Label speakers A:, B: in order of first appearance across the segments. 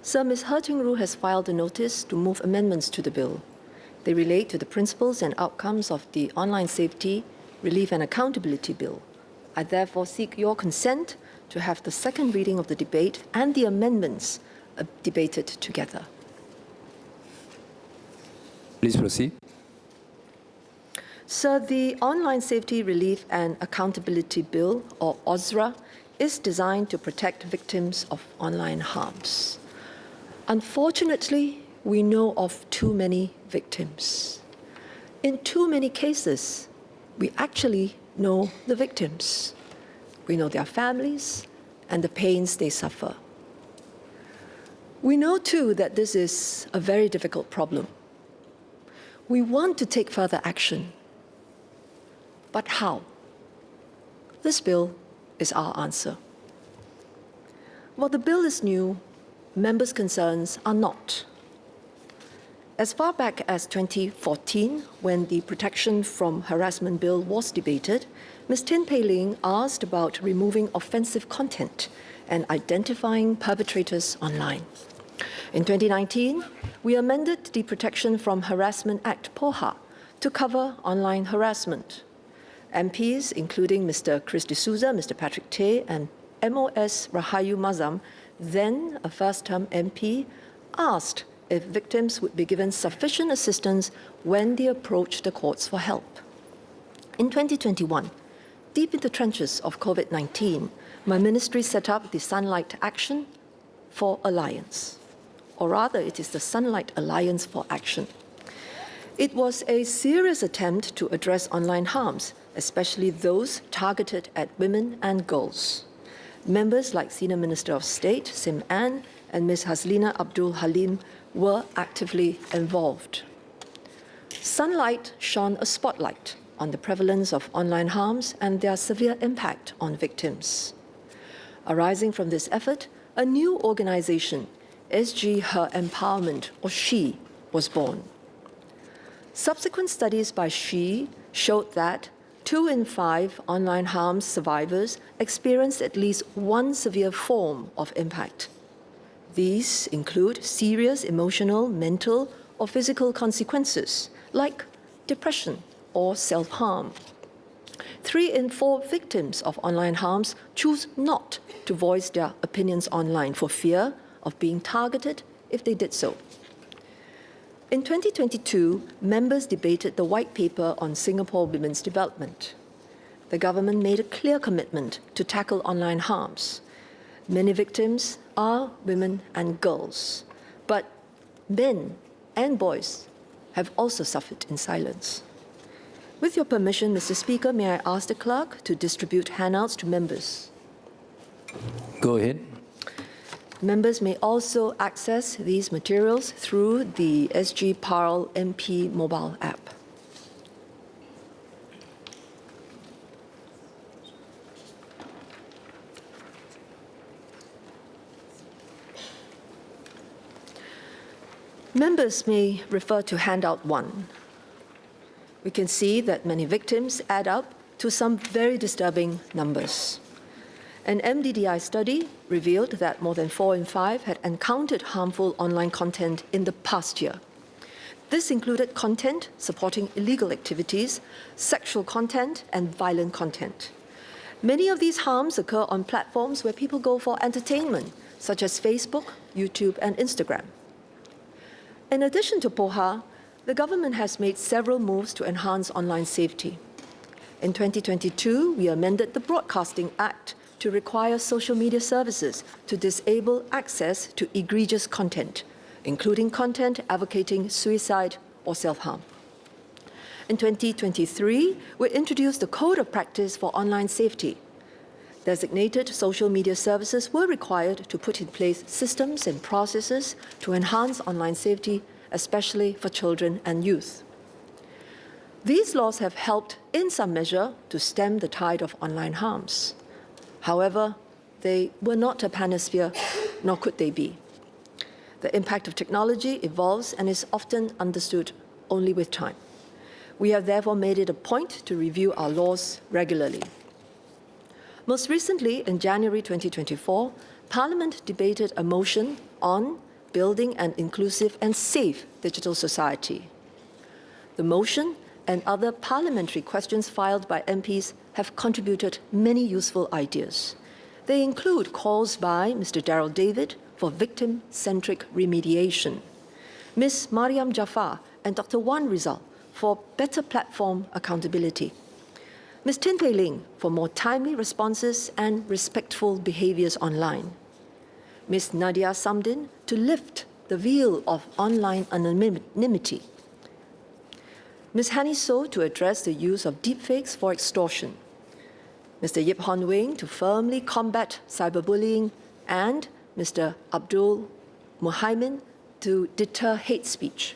A: Sir, Ms. He Ting-ru has filed a notice to move amendments to the bill. They relate to the principles and outcomes of the Online Safety, Relief and Accountability Bill. I therefore seek your consent to have the second reading of the debate and the amendments debated together.
B: Please proceed.
A: Sir, the Online Safety, Relief and Accountability Bill, or OSRA, is designed to protect victims of online harms. Unfortunately, we know of too many victims. In too many cases, we actually know the victims. We know their families and the pains they suffer. We know too that this is a very difficult problem. We want to take further action. But how? This bill is our answer. While the bill is new, members' concerns are not. As far back as 2014, when the Protection from Harassment Bill was debated, Ms. Tin Pei Ling asked about removing offensive content and identifying perpetrators online. In 2019, we amended the Protection from Harassment Act, POHA, to cover online harassment. MPs, including Mr. Chris D'Souza, Mr. Patrick Tay, and MOS Rahayu Mahzam, then a first-term MP, asked if victims would be given sufficient assistance when they approach the courts for help. In 2021, deep in the trenches of COVID-19, my ministry set up the Sunlight Action for Alliance, or rather, it is the Sunlight Alliance for Action. It was a serious attempt to address online harms, especially those targeted at women and girls. Members like Senior Minister of State, Sim Ann, and Ms. Haslina Abdul Halim were actively involved. Sunlight shone a spotlight on the prevalence of online harms and their severe impact on victims. Arising from this effort, a new organization, SG Her Empowerment, or SHE, was born. Subsequent studies by SHE showed that 2 in 5 online harm survivors experienced at least one severe form of impact. These include serious emotional, mental, or physical consequences, like depression or self-harm. 3 in 4 victims of online harms choose not to voice their opinions online for fear of being targeted if they did so. In 2022, members debated the White Paper on Singapore women's development. The government made a clear commitment to tackle online harms. Many victims are women and girls, but men and boys have also suffered in silence. With your permission, Mr. Speaker, may I ask the clerk to distribute handouts to members?
B: Go ahead.
A: Members may also access these materials through the SG Parl MP mobile app. Members may refer to handout 1. We can see that many victims add up to some very disturbing numbers. An MDDI study revealed that more than 4 in 5 had encountered harmful online content in the past year. This included content supporting illegal activities, sexual content, and violent content. Many of these harms occur on platforms where people go for entertainment, such as Facebook, YouTube, and Instagram. In addition to POHA, the government has made several moves to enhance online safety. In 2022, we amended the Broadcasting Act to require social media services to disable access to egregious content, including content advocating suicide or self-harm. In 2023, we introduced the Code of Practice for Online Safety. Designated social media services were required to put in place systems and processes to enhance online safety, especially for children and youth. These laws have helped in some measure to stem the tide of online harms. However, they were not a panacea, nor could they be. The impact of technology evolves and is often understood only with time. We have therefore made it a point to review our laws regularly. Most recently, in January 2024, Parliament debated a motion on Building an Inclusive and Safe Digital Society. The motion and other parliamentary questions filed by MPs have contributed many useful ideas. They include calls by Mr. Darrell David for victim-centric remediation, Ms. Mariam Jafar and Dr. Wan Rizal for better platform accountability, Ms. Tin Pei Ling for more timely responses and respectful behaviors online, Ms. Nadia Samdin to lift the veil of online anonymity, Ms. Hani So to address the use of deepfakes for extortion, Mr. Yip Hon Wing to firmly combat cyberbullying, and Mr. Abdul Muhaimin to deter hate speech.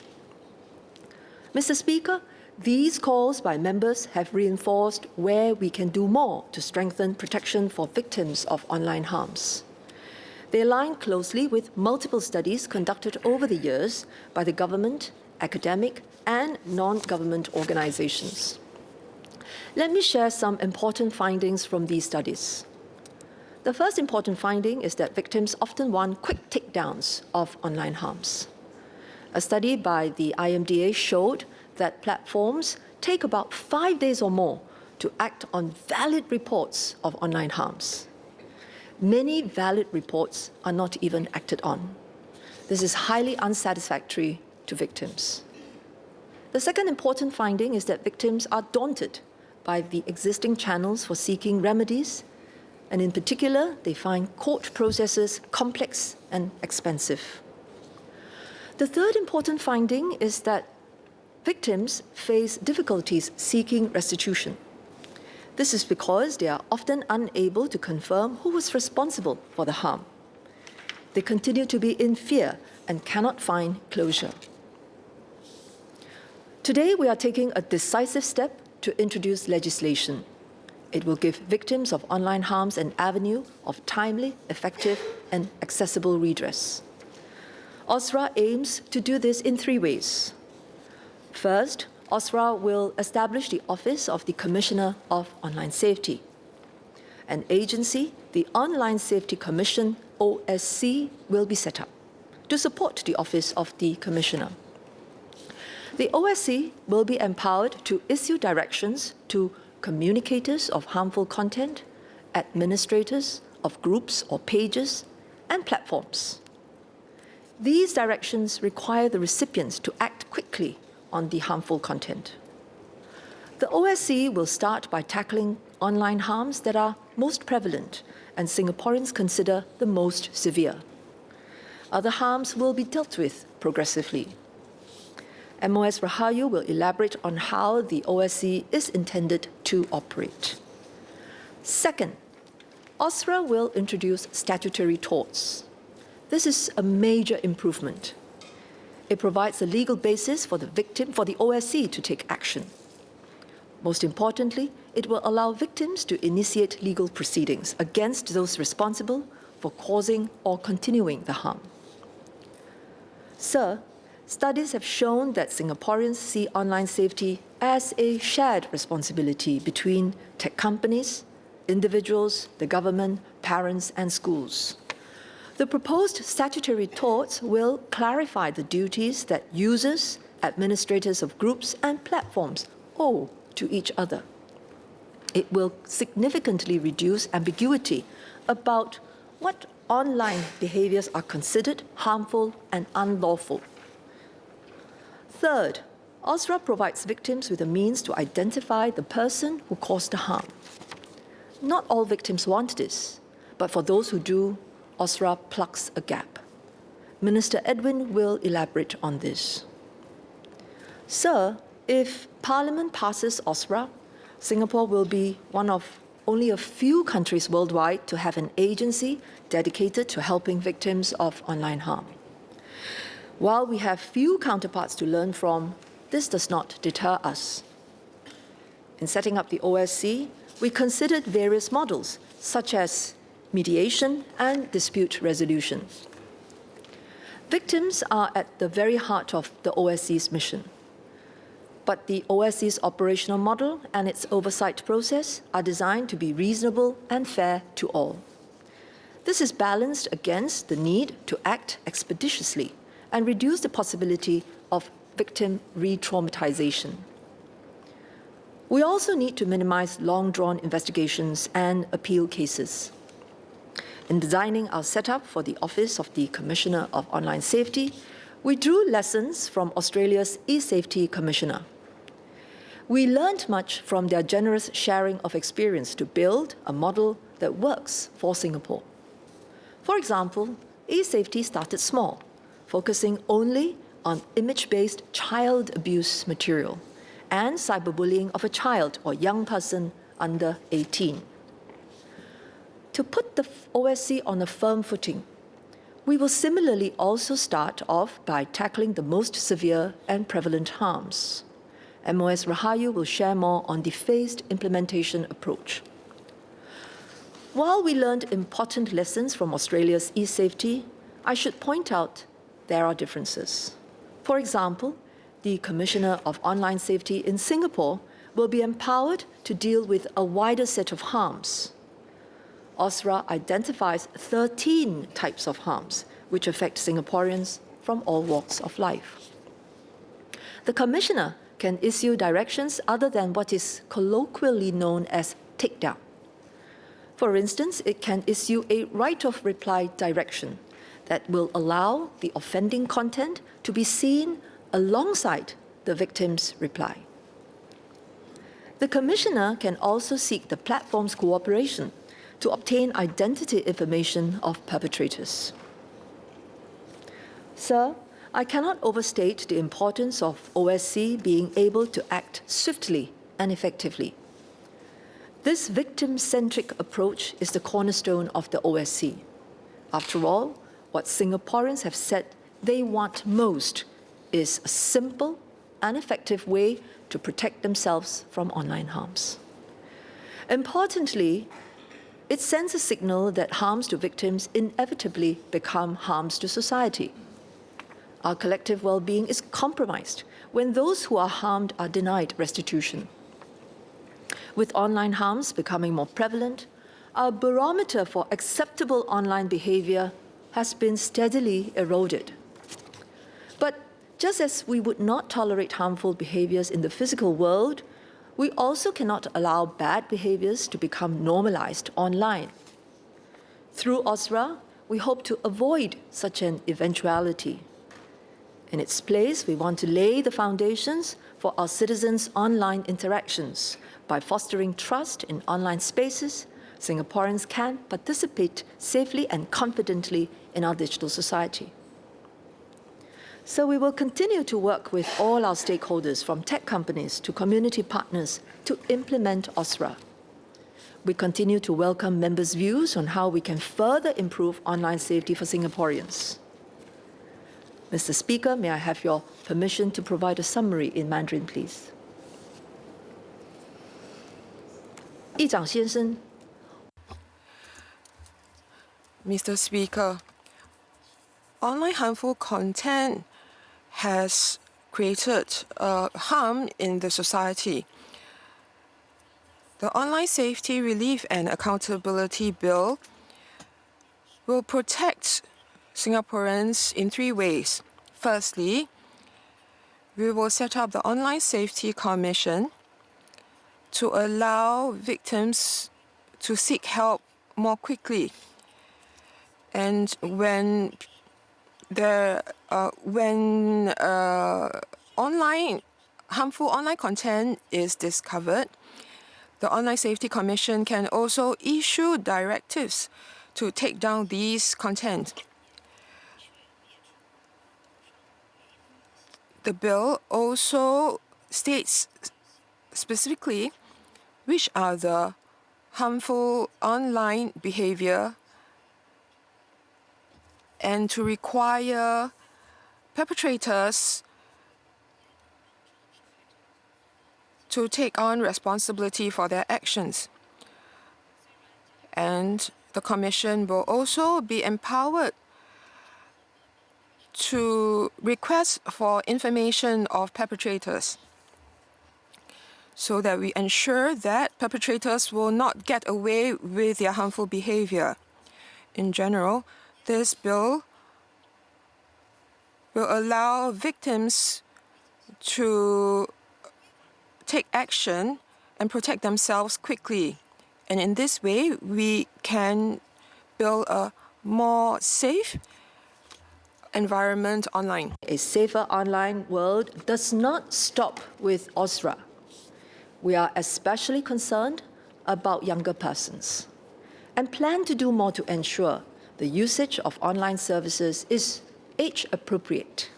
A: Mr. Speaker, these calls by members have reinforced where we can do more to strengthen protection for victims of online harms. They align closely with multiple studies conducted over the years by the government, academic, and non-government organizations. Let me share some important findings from these studies. The first important finding is that victims often want quick takedowns of online harms. A study by the IMDA showed that platforms take about 5 days or more to act on valid reports of online harms. Many valid reports are not even acted on. This is highly unsatisfactory to victims. The second important finding is that victims are daunted by the existing channels for seeking remedies, and in particular, they find court processes complex and expensive. The third important finding is that victims face difficulties seeking restitution. This is because they are often unable to confirm who was responsible for the harm. They continue to be in fear and cannot find closure. Today, we are taking a decisive step to introduce legislation. It will give victims of online harms an avenue of timely, effective, and accessible redress. OSRA aims to do this in 3 ways. First, OSRA will establish the Office of the Commissioner of Online Safety. An agency, the Online Safety Commission, OSC, will be set up to support the Office of the Commissioner. The OSC will be empowered to issue directions to communicators of harmful content, administrators of groups or pages, and platforms. These directions require the recipients to act quickly on the harmful content. The OSC will start by tackling online harms that are most prevalent and Singaporeans consider the most severe. Other harms will be dealt with progressively. MOS Rahayu will elaborate on how the OSC is intended to operate. Second, OSRA will introduce statutory torts. This is a major improvement. It provides a legal basis for the OSC to take action. Most importantly, it will allow victims to initiate legal proceedings against those responsible for causing or continuing the harm. Sir, studies have shown that Singaporeans see online safety as a shared responsibility between tech companies, individuals, the government, parents, and schools. The proposed statutory torts will clarify the duties that users, administrators of groups, and platforms owe to each other. It will significantly reduce ambiguity about what online behaviors are considered harmful and unlawful. Third, OSRA provides victims with a means to identify the person who caused the harm. Not all victims want this, but for those who do, OSRA plugs a gap. Minister Edwin will elaborate on this. Sir, if Parliament passes OSRA, Singapore will be one of only a few countries worldwide to have an agency dedicated to helping victims of online harm. While we have few counterparts to learn from, this does not deter us. In setting up the OSC, we considered various models, such as mediation and dispute resolution. Victims are at the very heart of the OSC's mission. But the OSC's operational model and its oversight process are designed to be reasonable and fair to all. This is balanced against the need to act expeditiously and reduce the possibility of victim re-traumatization. We also need to minimize long-drawn investigations and appeal cases. In designing our setup for the Office of the Commissioner of Online Safety, we drew lessons from Australia's e-Safety Commissioner. We learned much from their generous sharing of experience to build a model that works for Singapore. For example, e-Safety started small, focusing only on image-based child abuse material and cyberbullying of a child or young person under 18. To put the OSC on a firm footing, we will similarly also start off by tackling the most severe and prevalent harms. MOS Rahayu will share more on the phased implementation approach. While we learned important lessons from Australia's e-safety, I should point out there are differences. For example, the Commissioner of Online Safety in Singapore will be empowered to deal with a wider set of harms. OSRA identifies 13 types of harms which affect Singaporeans from all walks of life. The Commissioner can issue directions other than what is colloquially known as takedown. For instance, it can issue a right of reply direction that will allow the offending content to be seen alongside the victim's reply. The Commissioner can also seek the platform's cooperation to obtain identity information of perpetrators. Sir, I cannot overstate the importance of OSC being able to act swiftly and effectively. This victim-centric approach is the cornerstone of the OSC. After all, what Singaporeans have said they want most is a simple and effective way to protect themselves from online harms. Importantly, it sends a signal that harms to victims inevitably become harms to society. Our collective well-being is compromised when those who are harmed are denied restitution. With online harms becoming more prevalent, our barometer for acceptable online behavior has been steadily eroded. But just as we would not tolerate harmful behaviors in the physical world, we also cannot allow bad behaviors to become normalized online. Through OSRA, we hope to avoid such an eventuality. In its place, we want to lay the foundations for our citizens' online interactions. By fostering trust in online spaces, Singaporeans can participate safely and confidently in our digital society. So we will continue to work with all our stakeholders, from tech companies to community partners, to implement OSRA. We continue to welcome members' views on how we can further improve online safety for Singaporeans. Mr. Speaker, may I have your permission to provide a summary in Mandarin, please? 议长先生
C: Mr. Speaker, online harmful content has created harm in the society. The Online Safety Relief and Accountability Bill will protect Singaporeans in 3 ways. Firstly, we will set up the Online Safety Commission to allow victims to seek help more quickly. And when harmful online content is discovered, the Online Safety Commission can also issue directives to take down these content. The bill also states specifically which are the harmful online behavior and to require perpetrators to take on responsibility for their actions. And the Commission will also be empowered to request for information of perpetrators so that we ensure that perpetrators will not get away with their harmful behavior. in general, this bill will allow victims to take action and protect themselves quickly. And in this way, we can build a more safe environment online.
A: A safer online world does not stop with OSRA. We are especially concerned about younger persons and plan to do more to ensure the usage of online services is age appropriate.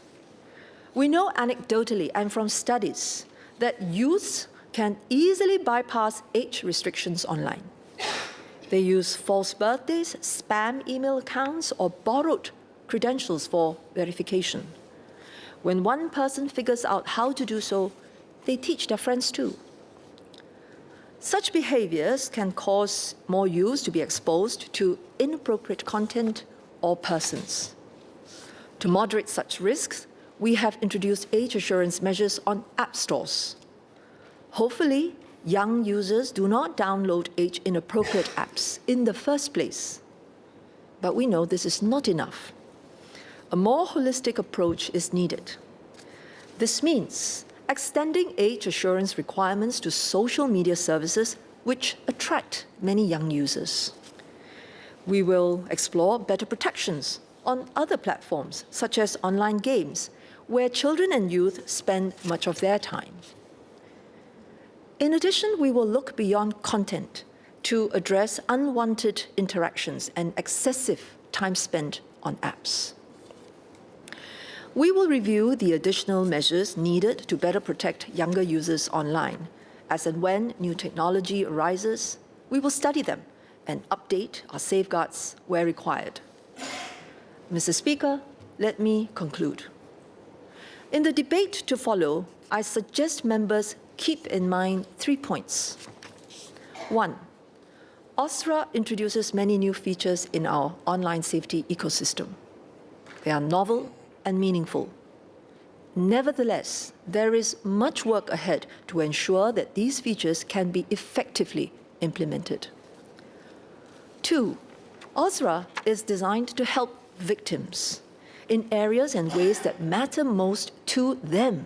A: We know anecdotally and from studies that youths can easily bypass age restrictions online. They use false birthdays, spam email accounts, or borrowed credentials for verification. When one person figures out how to do so, they teach their friends too. Such behaviors can cause more youths to be exposed to inappropriate content or persons. To moderate such risks, we have introduced age assurance measures on app stores. Hopefully, young users do not download age-inappropriate apps in the first place. But we know this is not enough. A more holistic approach is needed. This means extending age assurance requirements to social media services which attract many young users. We will explore better protections on other platforms, such as online games, where children and youth spend much of their time. In addition, we will look beyond content to address unwanted interactions and excessive time spent on apps. We will review the additional measures needed to better protect younger users online. As and when new technology arises, we will study them and update our safeguards where required. Mr. Speaker, let me conclude. In the debate to follow, I suggest members keep in mind 3 points. 1. OSRA introduces many new features in our online safety ecosystem. They are novel and meaningful. Nevertheless, there is much work ahead to ensure that these features can be effectively implemented. 2. OSRA is designed to help victims in areas and ways that matter most to them.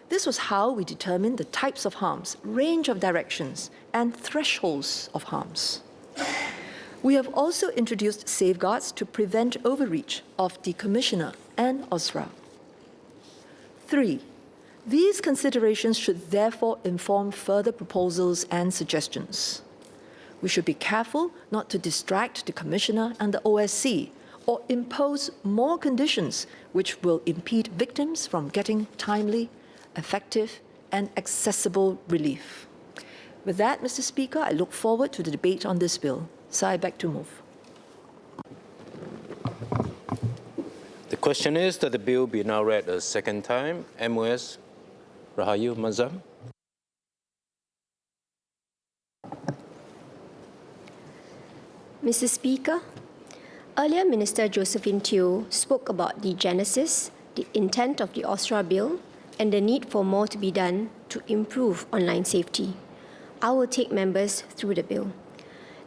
A: This was how we determined the types of harms, range of directions, and thresholds of harms. We have also introduced safeguards to prevent overreach of the Commissioner and OSRA. 3. These considerations should therefore inform further proposals and suggestions. We should be careful not to distract the Commissioner and the OSC or impose more conditions which will impede victims from getting timely, effective, and accessible relief. With that, Mr. Speaker, I look forward to the debate on this bill. So I beg to move.
D: The question is that the bill be now read a second time. MOS Rahayu Mahzam.
E: Mr. Speaker, earlier Minister Josephine Teo spoke about the genesis, the intent of the OSRA bill, and the need for more to be done to improve online safety. I will take members through the bill.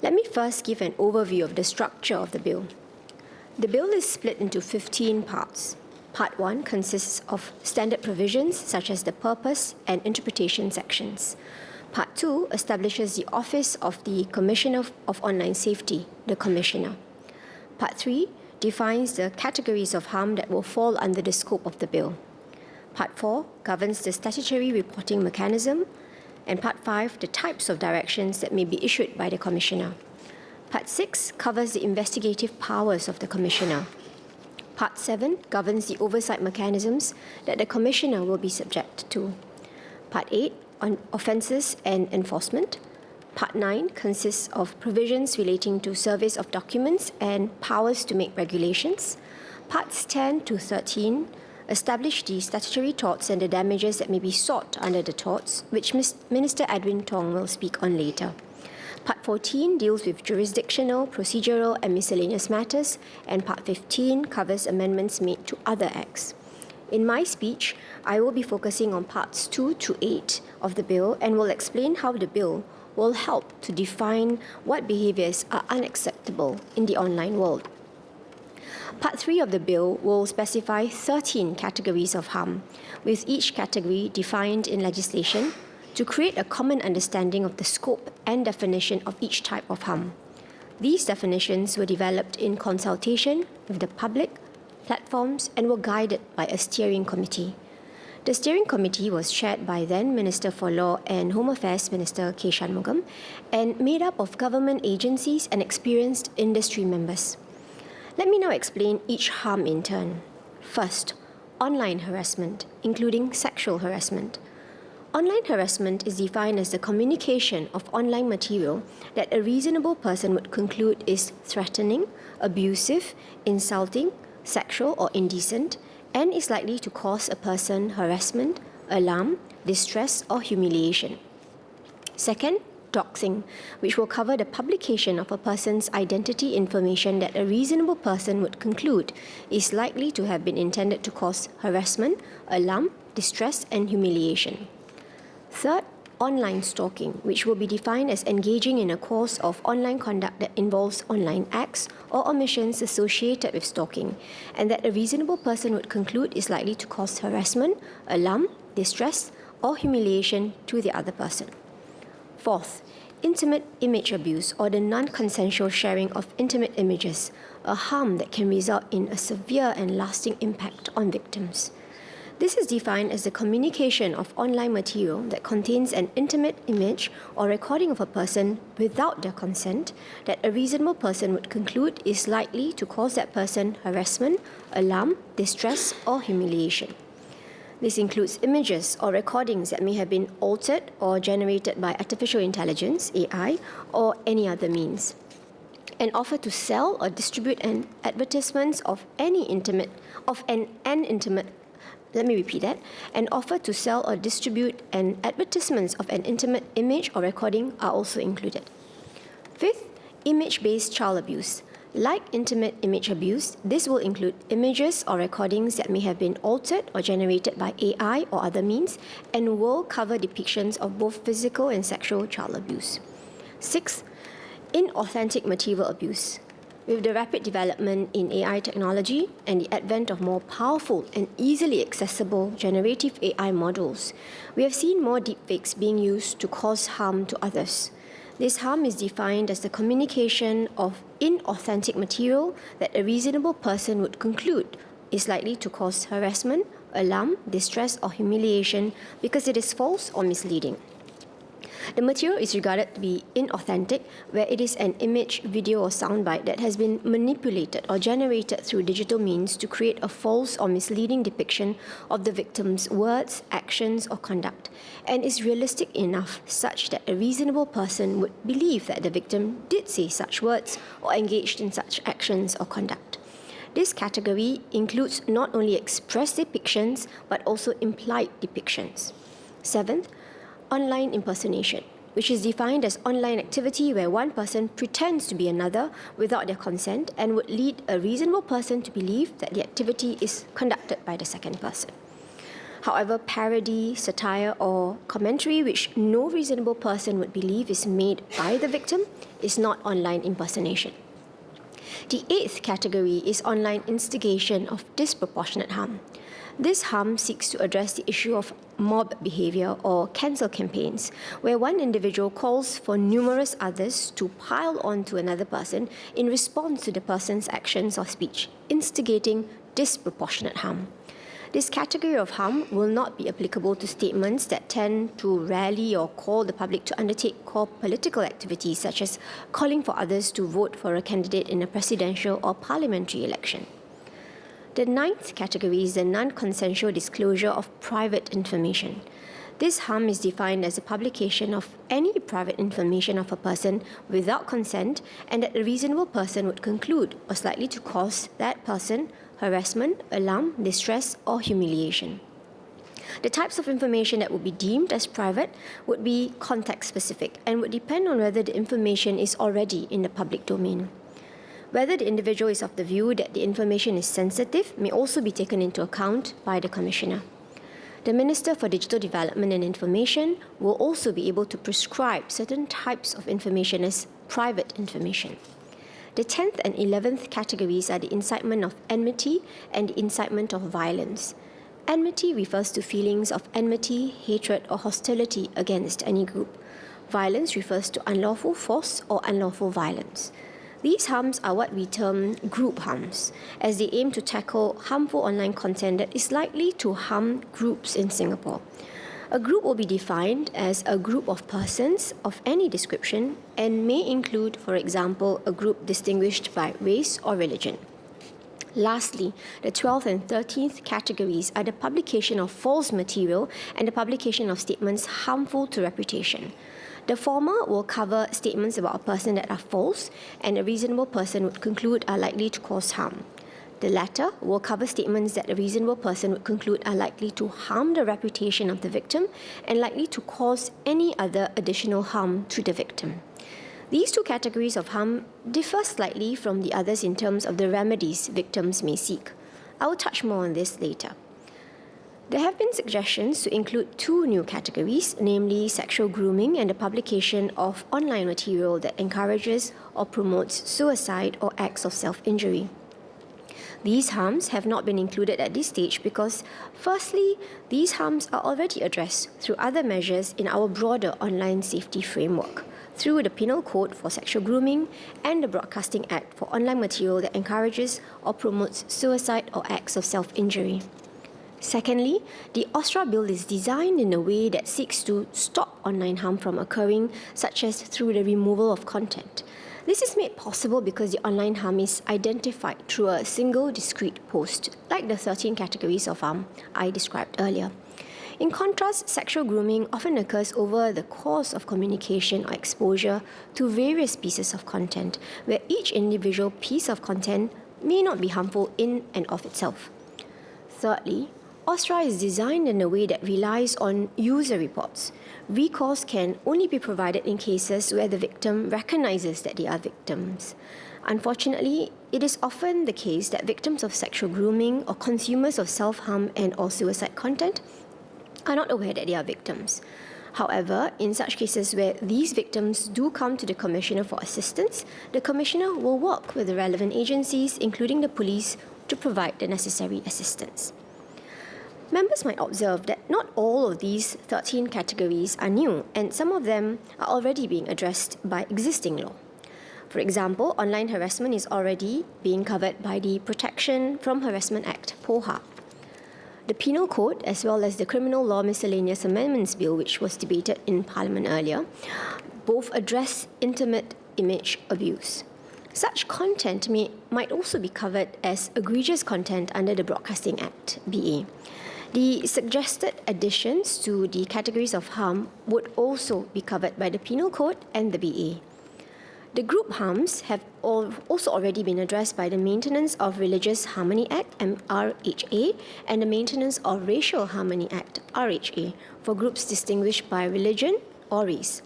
E: Let me first give an overview of the structure of the bill. The bill is split into 15 parts. Part 1 consists of standard provisions such as the purpose and interpretation sections. Part 2 establishes the Office of the Commissioner of Online Safety, the Commissioner. Part 3 defines the categories of harm that will fall under the scope of the bill. Part 4 governs the statutory reporting mechanism, and Part 5 the types of directions that may be issued by the Commissioner. Part 6 covers the investigative powers of the Commissioner. Part 7 governs the oversight mechanisms that the Commissioner will be subject to. Part 8 on offences and enforcement. Part 9 consists of provisions relating to service of documents and powers to make regulations. Parts 10 to 13 establish the statutory torts and the damages that may be sought under the torts, which Minister Edwin Tong will speak on later. Part 14 deals with jurisdictional, procedural, and miscellaneous matters, and Part 15 covers amendments made to other acts. In my speech, I will be focusing on Parts 2 to 8 of the bill and will explain how the bill will help to define what behaviours are unacceptable in the online world. Part 3 of the bill will specify 13 categories of harm, with each category defined in legislation to create a common understanding of the scope and definition of each type of harm. These definitions were developed in consultation with the public, platforms, and were guided by a steering committee. The steering committee was chaired by then Minister for Law and Home Affairs Minister K. Shanmugam and made up of government agencies and experienced industry members. Let me now explain each harm in turn. First, online harassment, including sexual harassment. Online harassment is defined as the communication of online material that a reasonable person would conclude is threatening, abusive, insulting, sexual or indecent, and is likely to cause a person harassment, alarm, distress, or humiliation. Second, doxing, which will cover the publication of a person's identity information that a reasonable person would conclude is likely to have been intended to cause harassment, alarm, distress, and humiliation. Third, online stalking, which will be defined as engaging in a course of online conduct that involves online acts or omissions associated with stalking, and that a reasonable person would conclude is likely to cause harassment, alarm, distress, or humiliation to the other person. Fourth, intimate image abuse or the non-consensual sharing of intimate images, a harm that can result in a severe and lasting impact on victims. This is defined as the communication of online material that contains an intimate image or recording of a person without their consent that a reasonable person would conclude is likely to cause that person harassment, alarm, distress, or humiliation. This includes images or recordings that may have been altered or generated by artificial intelligence, AI, or any other means. An offer to sell or distribute an advertisements of an intimate image or recording are also included. Fifth, image-based child abuse. Like intimate image abuse, this will include images or recordings that may have been altered or generated by AI or other means and will cover depictions of both physical and sexual child abuse. Sixth, inauthentic material abuse. With the rapid development in AI technology and the advent of more powerful and easily accessible generative AI models, we have seen more deepfakes being used to cause harm to others. This harm is defined as the communication of inauthentic material that a reasonable person would conclude is likely to cause harassment, alarm, distress, or humiliation because it is false or misleading. The material is regarded to be inauthentic where it is an image, video, or soundbite that has been manipulated or generated through digital means to create a false or misleading depiction of the victim's words, actions, or conduct, and is realistic enough such that a reasonable person would believe that the victim did say such words or engaged in such actions or conduct. This category includes not only express depictions but also implied depictions. Seventh, online impersonation, which is defined as online activity where one person pretends to be another without their consent and would lead a reasonable person to believe that the activity is conducted by the second person. However, parody, satire, or commentary which no reasonable person would believe is made by the victim is not online impersonation. The eighth category is online instigation of disproportionate harm. This harm seeks to address the issue of mob behavior or cancel campaigns, where one individual calls for numerous others to pile on to another person in response to the person's actions or speech, instigating disproportionate harm. This category of harm will not be applicable to statements that tend to rally or call the public to undertake core political activities such as calling for others to vote for a candidate in a presidential or parliamentary election. The ninth category is the non-consensual disclosure of private information. This harm is defined as the publication of any private information of a person without consent and that a reasonable person would conclude was likely to cause that person harassment, alarm, distress, or humiliation. The types of information that would be deemed as private would be context-specific and would depend on whether the information is already in the public domain. Whether the individual is of the view that the information is sensitive may also be taken into account by the Commissioner. The Minister for Digital Development and Information will also be able to prescribe certain types of information as private information. The 10th and 11th categories are the incitement of enmity and the incitement of violence. Enmity refers to feelings of enmity, hatred, or hostility against any group. Violence refers to unlawful force or unlawful violence. These harms are what we term group harms, as they aim to tackle harmful online content that is likely to harm groups in Singapore. A group will be defined as a group of persons of any description and may include, for example, a group distinguished by race or religion. Lastly, the 12th and 13th categories are the publication of false material and the publication of statements harmful to reputation. The former will cover statements about a person that are false and a reasonable person would conclude are likely to cause harm. The latter will cover statements that a reasonable person would conclude are likely to harm the reputation of the victim and likely to cause any other additional harm to the victim. These two categories of harm differ slightly from the others in terms of the remedies victims may seek. I will touch more on this later. There have been suggestions to include two new categories, namely sexual grooming and the publication of online material that encourages or promotes suicide or acts of self-injury. These harms have not been included at this stage because, firstly, these harms are already addressed through other measures in our broader online safety framework, through the Penal Code for Sexual Grooming and the Broadcasting Act for online material that encourages or promotes suicide or acts of self-injury. Secondly, the Austria Bill is designed in a way that seeks to stop online harm from occurring, such as through the removal of content. This is made possible because the online harm is identified through a single discrete post, like the 13 categories of harm I described earlier. In contrast, sexual grooming often occurs over the course of communication or exposure to various pieces of content, where each individual piece of content may not be harmful in and of itself. Thirdly, Austria is designed in a way that relies on user reports. Recourse can only be provided in cases where the victim recognizes that they are victims. Unfortunately, it is often the case that victims of sexual grooming or consumers of self-harm and/or suicide content are not aware that they are victims. However, in such cases where these victims do come to the Commissioner for assistance, the Commissioner will work with the relevant agencies, including the police, to provide the necessary assistance. Members might observe that not all of these 13 categories are new, and some of them are already being addressed by existing law. For example, online harassment is already being covered by the Protection from Harassment Act, POHA. The Penal Code, as well as the Criminal Law Miscellaneous Amendments Bill, which was debated in Parliament earlier, both address intimate image abuse. Such content might also be covered as egregious content under the Broadcasting Act, BA. The suggested additions to the categories of harm would also be covered by the Penal Code and the BA. The group harms have also already been addressed by the Maintenance of Religious Harmony Act, RHA, and the Maintenance of Racial Harmony Act, RHA, for groups distinguished by religion or race.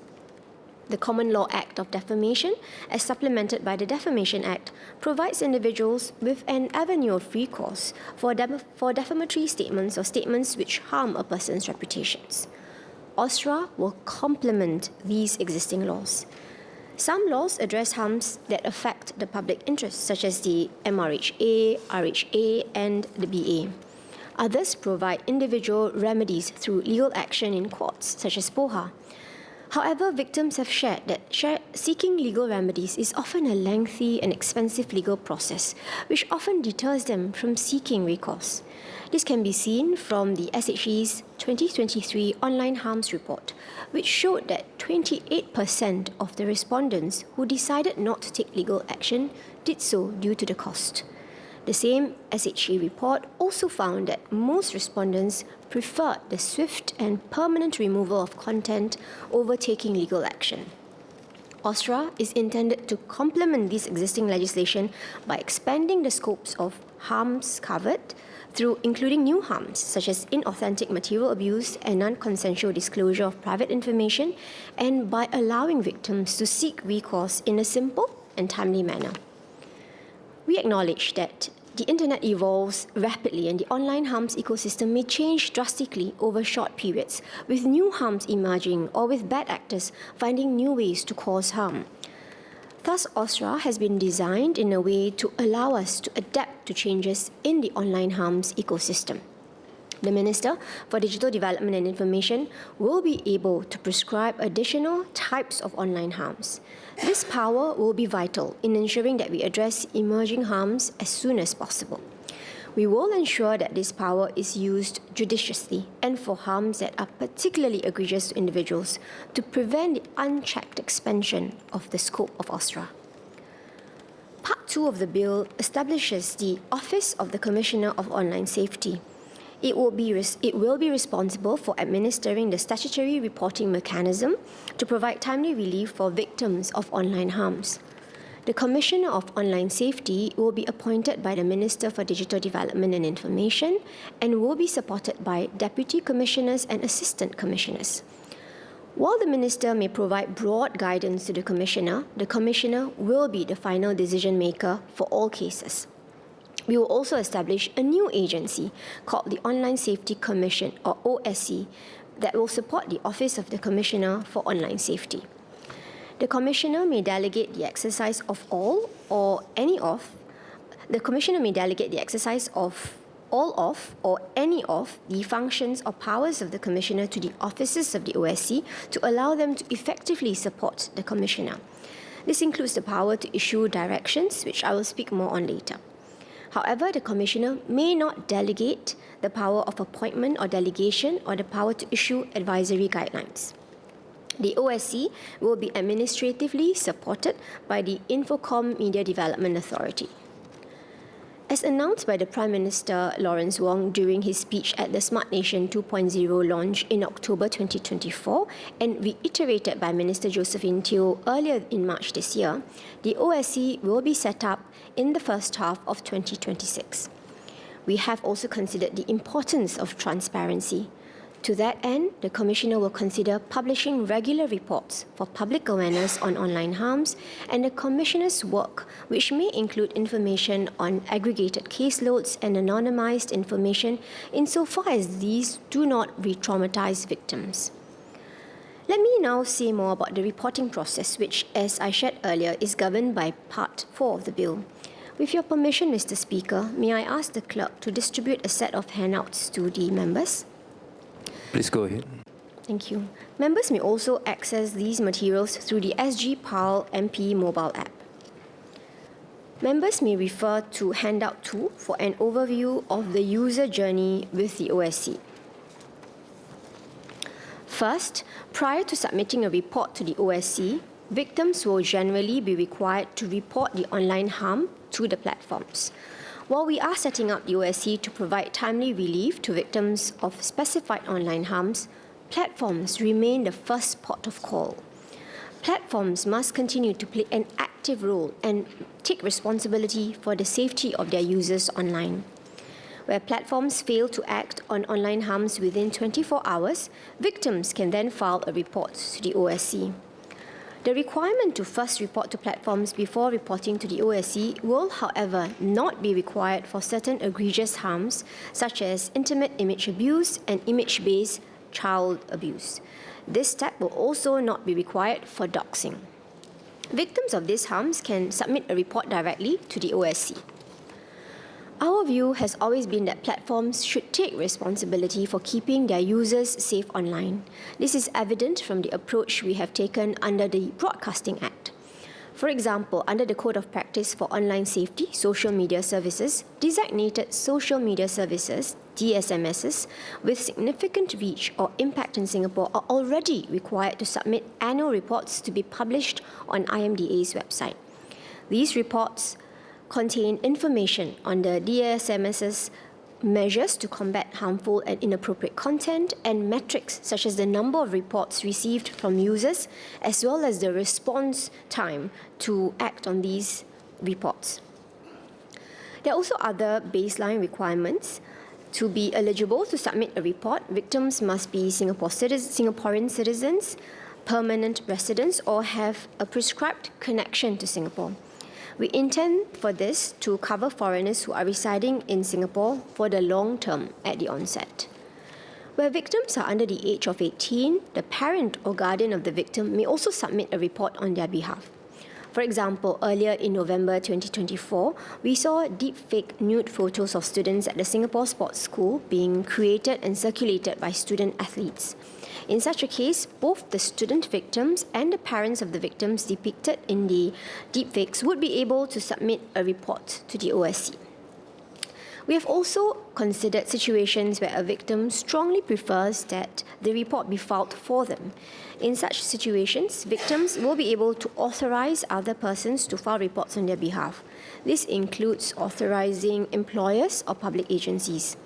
E: The Common Law Act of Defamation, as supplemented by the Defamation Act, provides individuals with an avenue of recourse for defamatory statements or statements which harm a person's reputations. Austria will complement these existing laws. Some laws address harms that affect the public interest, such as the MRHA, RHA, and the BA. Others provide individual remedies through legal action in courts, such as POHA. However, victims have shared that seeking legal remedies is often a lengthy and expensive legal process, which often deters them from seeking recourse. This can be seen from the SHE's 2023 Online Harms Report, which showed that 28% of the respondents who decided not to take legal action did so due to the cost. The same SHE report also found that most respondents preferred the swift and permanent removal of content over taking legal action. Austria is intended to complement this existing legislation by expanding the scopes of harms covered through including new harms such as inauthentic material abuse and non-consensual disclosure of private information, and by allowing victims to seek recourse in a simple and timely manner. We acknowledge that the internet evolves rapidly and the online harms ecosystem may change drastically over short periods, with new harms emerging or with bad actors finding new ways to cause harm. Thus, OSRA has been designed in a way to allow us to adapt to changes in the online harms ecosystem. The Minister for Digital Development and Information will be able to prescribe additional types of online harms. This power will be vital in ensuring that we address emerging harms as soon as possible. We will ensure that this power is used judiciously and for harms that are particularly egregious to individuals to prevent the unchecked expansion of the scope of OSRA. Part 2 of the bill establishes the Office of the Commissioner of Online Safety. It will be responsible for administering the statutory reporting mechanism to provide timely relief for victims of online harms. The Commissioner of Online Safety will be appointed by the Minister for Digital Development and Information and will be supported by Deputy Commissioners and Assistant Commissioners. While the Minister may provide broad guidance to the Commissioner will be the final decision maker for all cases. We will also establish a new agency called the Online Safety Commission, or OSC, that will support the Office of the Commissioner for Online Safety. The Commissioner may delegate the exercise of all or any of the functions or powers of the Commissioner to the officers of the OSC to allow them to effectively support the Commissioner. This includes the power to issue directions, which I will speak more on later. However, the Commissioner may not delegate the power of appointment or delegation or the power to issue advisory guidelines. The OSC will be administratively supported by the Infocom Media Development Authority. As announced by the Prime Minister Lawrence Wong during his speech at the Smart Nation 2.0 launch in October 2024 and reiterated by Minister Josephine Teo earlier in March this year, the OSC will be set up in the first half of 2026. We have also considered the importance of transparency. To that end, the Commissioner will consider publishing regular reports for public awareness on online harms and the Commissioner's work, which may include information on aggregated caseloads and anonymized information insofar as these do not re-traumatize victims. Let me now say more about the reporting process, which, as I shared earlier, is governed by Part 4 of the bill. With your permission, Mr. Speaker, may I ask the Clerk to distribute a set of handouts to the members?
B: Please go ahead.
E: Thank you. Members may also access these materials through the SG PAL MP mobile app. Members may refer to Handout 2 for an overview of the user journey with the OSC. First, prior to submitting a report to the OSC, victims will generally be required to report the online harm to the platforms. While we are setting up the OSC to provide timely relief to victims of specified online harms, platforms remain the first port of call. Platforms must continue to play an active role and take responsibility for the safety of their users online. Where platforms fail to act on online harms within 24 hours, victims can then file a report to the OSC. The requirement to first report to platforms before reporting to the OSC will, however, not be required for certain egregious harms such as intimate image abuse and image-based child abuse. This step will also not be required for doxing. Victims of these harms can submit a report directly to the OSC. Our view has always been that platforms should take responsibility for keeping their users safe online. This is evident from the approach we have taken under the Broadcasting Act. For example, under the Code of Practice for Online Safety, Social Media Services, designated social media services, DSMSs, with significant reach or impact in Singapore are already required to submit annual reports to be published on IMDA's website. These reports contain information on the DSMS's measures to combat harmful and inappropriate content and metrics such as the number of reports received from users as well as the response time to act on these reports. There are also other baseline requirements. To be eligible to submit a report, victims must be Singaporean citizens, permanent residents, or have a prescribed connection to Singapore. We intend for this to cover foreigners who are residing in Singapore for the long term at the onset. Where victims are under the age of 18, the parent or guardian of the victim may also submit a report on their behalf. For example, earlier in November 2024, we saw deepfake nude photos of students at the Singapore Sports School being created and circulated by student athletes. In such a case, both the student victims and the parents of the victims depicted in the deepfakes would be able to submit a report to the OSC. We have also considered situations where a victim strongly prefers that the report be filed for them. In such situations, victims will be able to authorize other persons to file reports on their behalf. This includes authorizing employers or public agencies.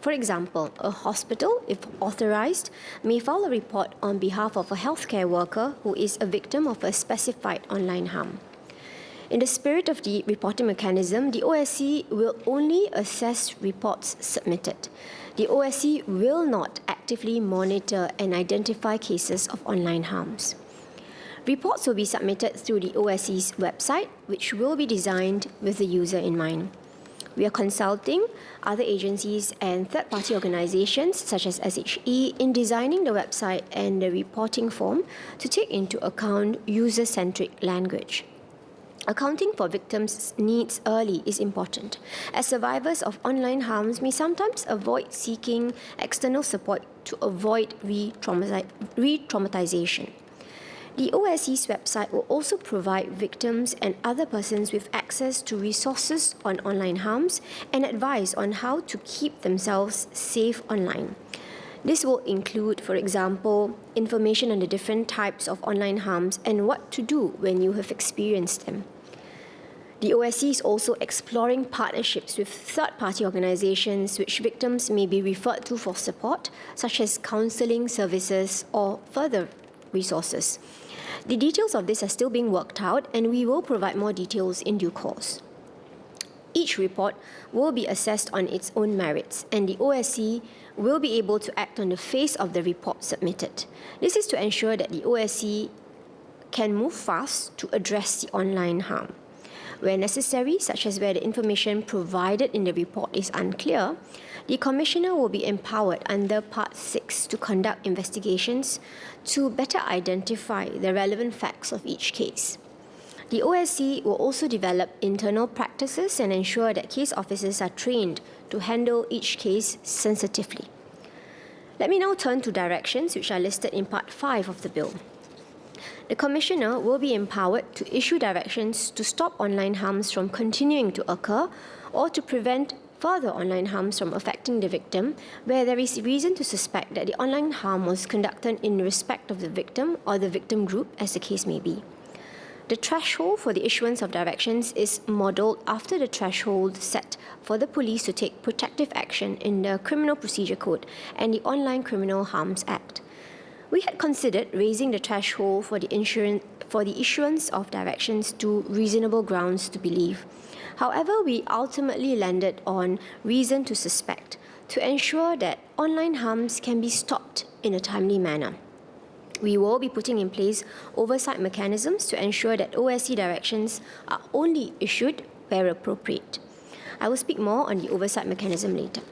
E: For example, a hospital, if authorized, may file a report on behalf of a healthcare worker who is a victim of a specified online harm. In the spirit of the reporting mechanism, the OSC will only assess reports submitted. The OSC will not actively monitor and identify cases of online harms. Reports will be submitted through the OSC's website, which will be designed with the user in mind. We are consulting other agencies and third-party organizations such as SHE in designing the website and the reporting form to take into account user-centric language. Accounting for victims' needs early is important, as survivors of online harms may sometimes avoid seeking external support to avoid re-traumatization. The OSC's website will also provide victims and other persons with access to resources on online harms and advice on how to keep themselves safe online. This will include, for example, information on the different types of online harms and what to do when you have experienced them. The OSC is also exploring partnerships with third-party organizations which victims may be referred to for support, such as counseling services or further resources. The details of this are still being worked out, and we will provide more details in due course. Each report will be assessed on its own merits, and the OSC will be able to act on the face of the report submitted. This is to ensure that the OSC can move fast to address the online harm. Where necessary, such as where the information provided in the report is unclear, the Commissioner will be empowered under Part 6 to conduct investigations to better identify the relevant facts of each case. The OSC will also develop internal practices and ensure that case officers are trained to handle each case sensitively. Let me now turn to directions which are listed in Part 5 of the bill. The Commissioner will be empowered to issue directions to stop online harms from continuing to occur or to prevent further online harms from affecting the victim where there is reason to suspect that the online harm was conducted in respect of the victim or the victim group, as the case may be. The threshold for the issuance of directions is modelled after the threshold set for the police to take protective action in the Criminal Procedure Code and the Online Criminal Harms Act. We had considered raising the threshold for the issuance of directions to reasonable grounds to believe. However, we ultimately landed on reason to suspect to ensure that online harms can be stopped in a timely manner. We will be putting in place oversight mechanisms to ensure that OSC directions are only issued where appropriate. I will speak more on the oversight mechanism later.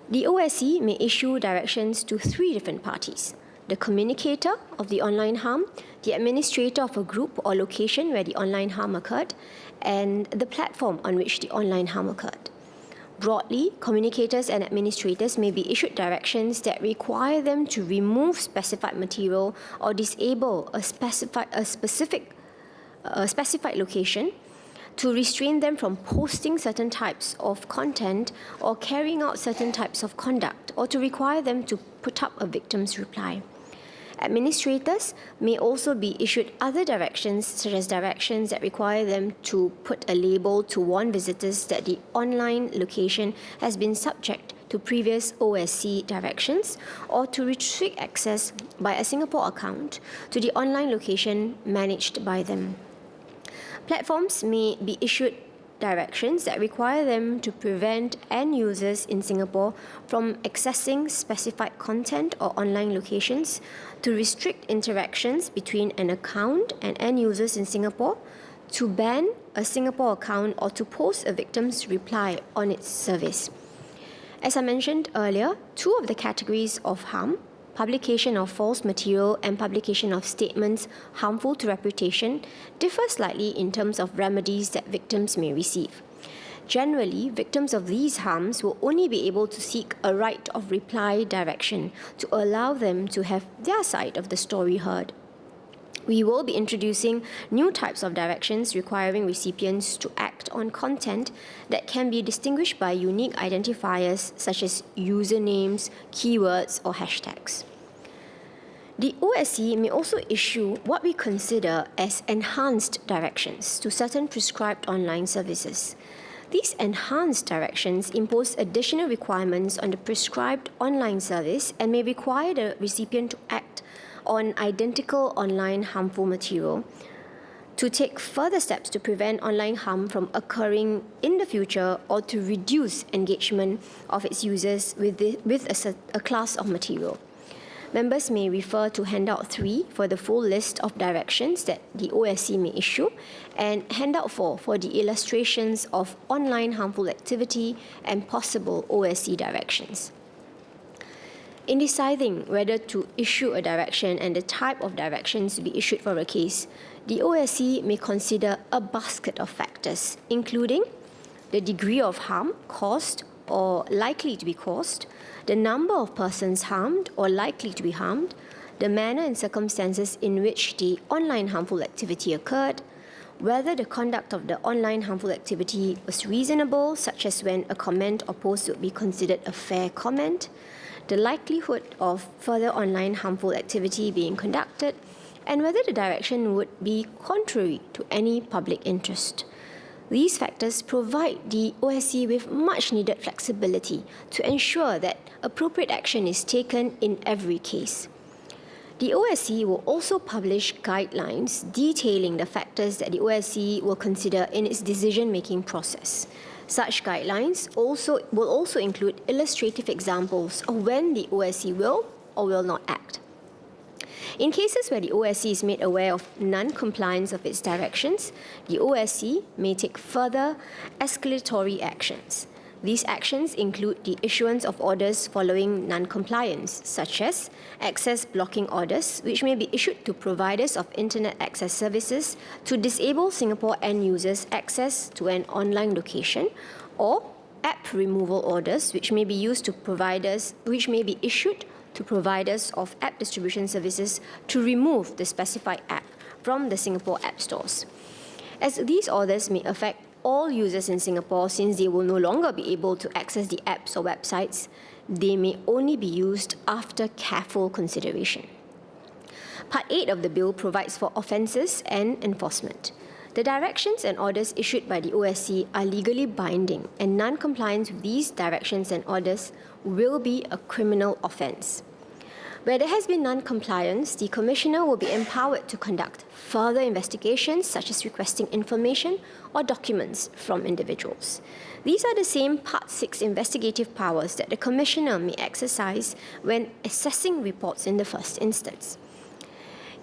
E: The OSC may issue directions to 3 different parties: the communicator of the online harm, the administrator of a group or location where the online harm occurred, and the platform on which the online harm occurred. Broadly, communicators and administrators may be issued directions that require them to remove specified material or disable a specified location, to restrain them from posting certain types of content or carrying out certain types of conduct, or to require them to put up a victim's reply. Administrators may also be issued other directions, such as directions that require them to put a label to warn visitors that the online location has been subject to previous OSC directions, or to restrict access by a Singapore account to the online location managed by them. Platforms may be issued directions that require them to prevent end users in Singapore from accessing specified content or online locations, to restrict interactions between an account and end users in Singapore, to ban a Singapore account or to post a victim's reply on its service. As I mentioned earlier, two of the categories of harm, publication of false material and publication of statements harmful to reputation, differ slightly in terms of remedies that victims may receive. Generally, victims of these harms will only be able to seek a right of reply direction to allow them to have their side of the story heard. We will be introducing new types of directions requiring recipients to act on content that can be distinguished by unique identifiers such as usernames, keywords, or hashtags. The OSC may also issue what we consider as enhanced directions to certain prescribed online services. These enhanced directions impose additional requirements on the prescribed online service and may require the recipient to act on identical online harmful material, to take further steps to prevent online harm from occurring in the future, or to reduce engagement of its users with a class of material. Members may refer to Handout 3 for the full list of directions that the OSC may issue, and Handout 4 for the illustrations of online harmful activity and possible OSC directions. In deciding whether to issue a direction and the type of directions to be issued for a case, the OSC may consider a basket of factors, including the degree of harm caused or likely to be caused, the number of persons harmed or likely to be harmed, the manner and circumstances in which the online harmful activity occurred, whether the conduct of the online harmful activity was reasonable, such as when a comment or post would be considered a fair comment, the likelihood of further online harmful activity being conducted, and whether the direction would be contrary to any public interest. These factors provide the OSC with much needed flexibility to ensure that appropriate action is taken in every case. The OSC will also publish guidelines detailing the factors that the OSC will consider in its decision-making process. Such guidelines will also include illustrative examples of when the OSC will or will not act. In cases where the OSC is made aware of non-compliance of its directions, the OSC may take further escalatory actions. These actions include the issuance of orders following non-compliance, such as access blocking orders, which may be issued to providers of internet access services to disable Singapore end users' access to an online location, or app removal orders, which may be issued to providers of app distribution services to remove the specified app from the Singapore app stores. As these orders may affect all users in Singapore, since they will no longer be able to access the apps or websites, they may only be used after careful consideration. Part 8 of the bill provides for offences and enforcement. The directions and orders issued by the OSC are legally binding, and non-compliance with these directions and orders will be a criminal offence. Where there has been non-compliance, the Commissioner will be empowered to conduct further investigations, such as requesting information or documents from individuals. These are the same Part 6 investigative powers that the Commissioner may exercise when assessing reports in the first instance.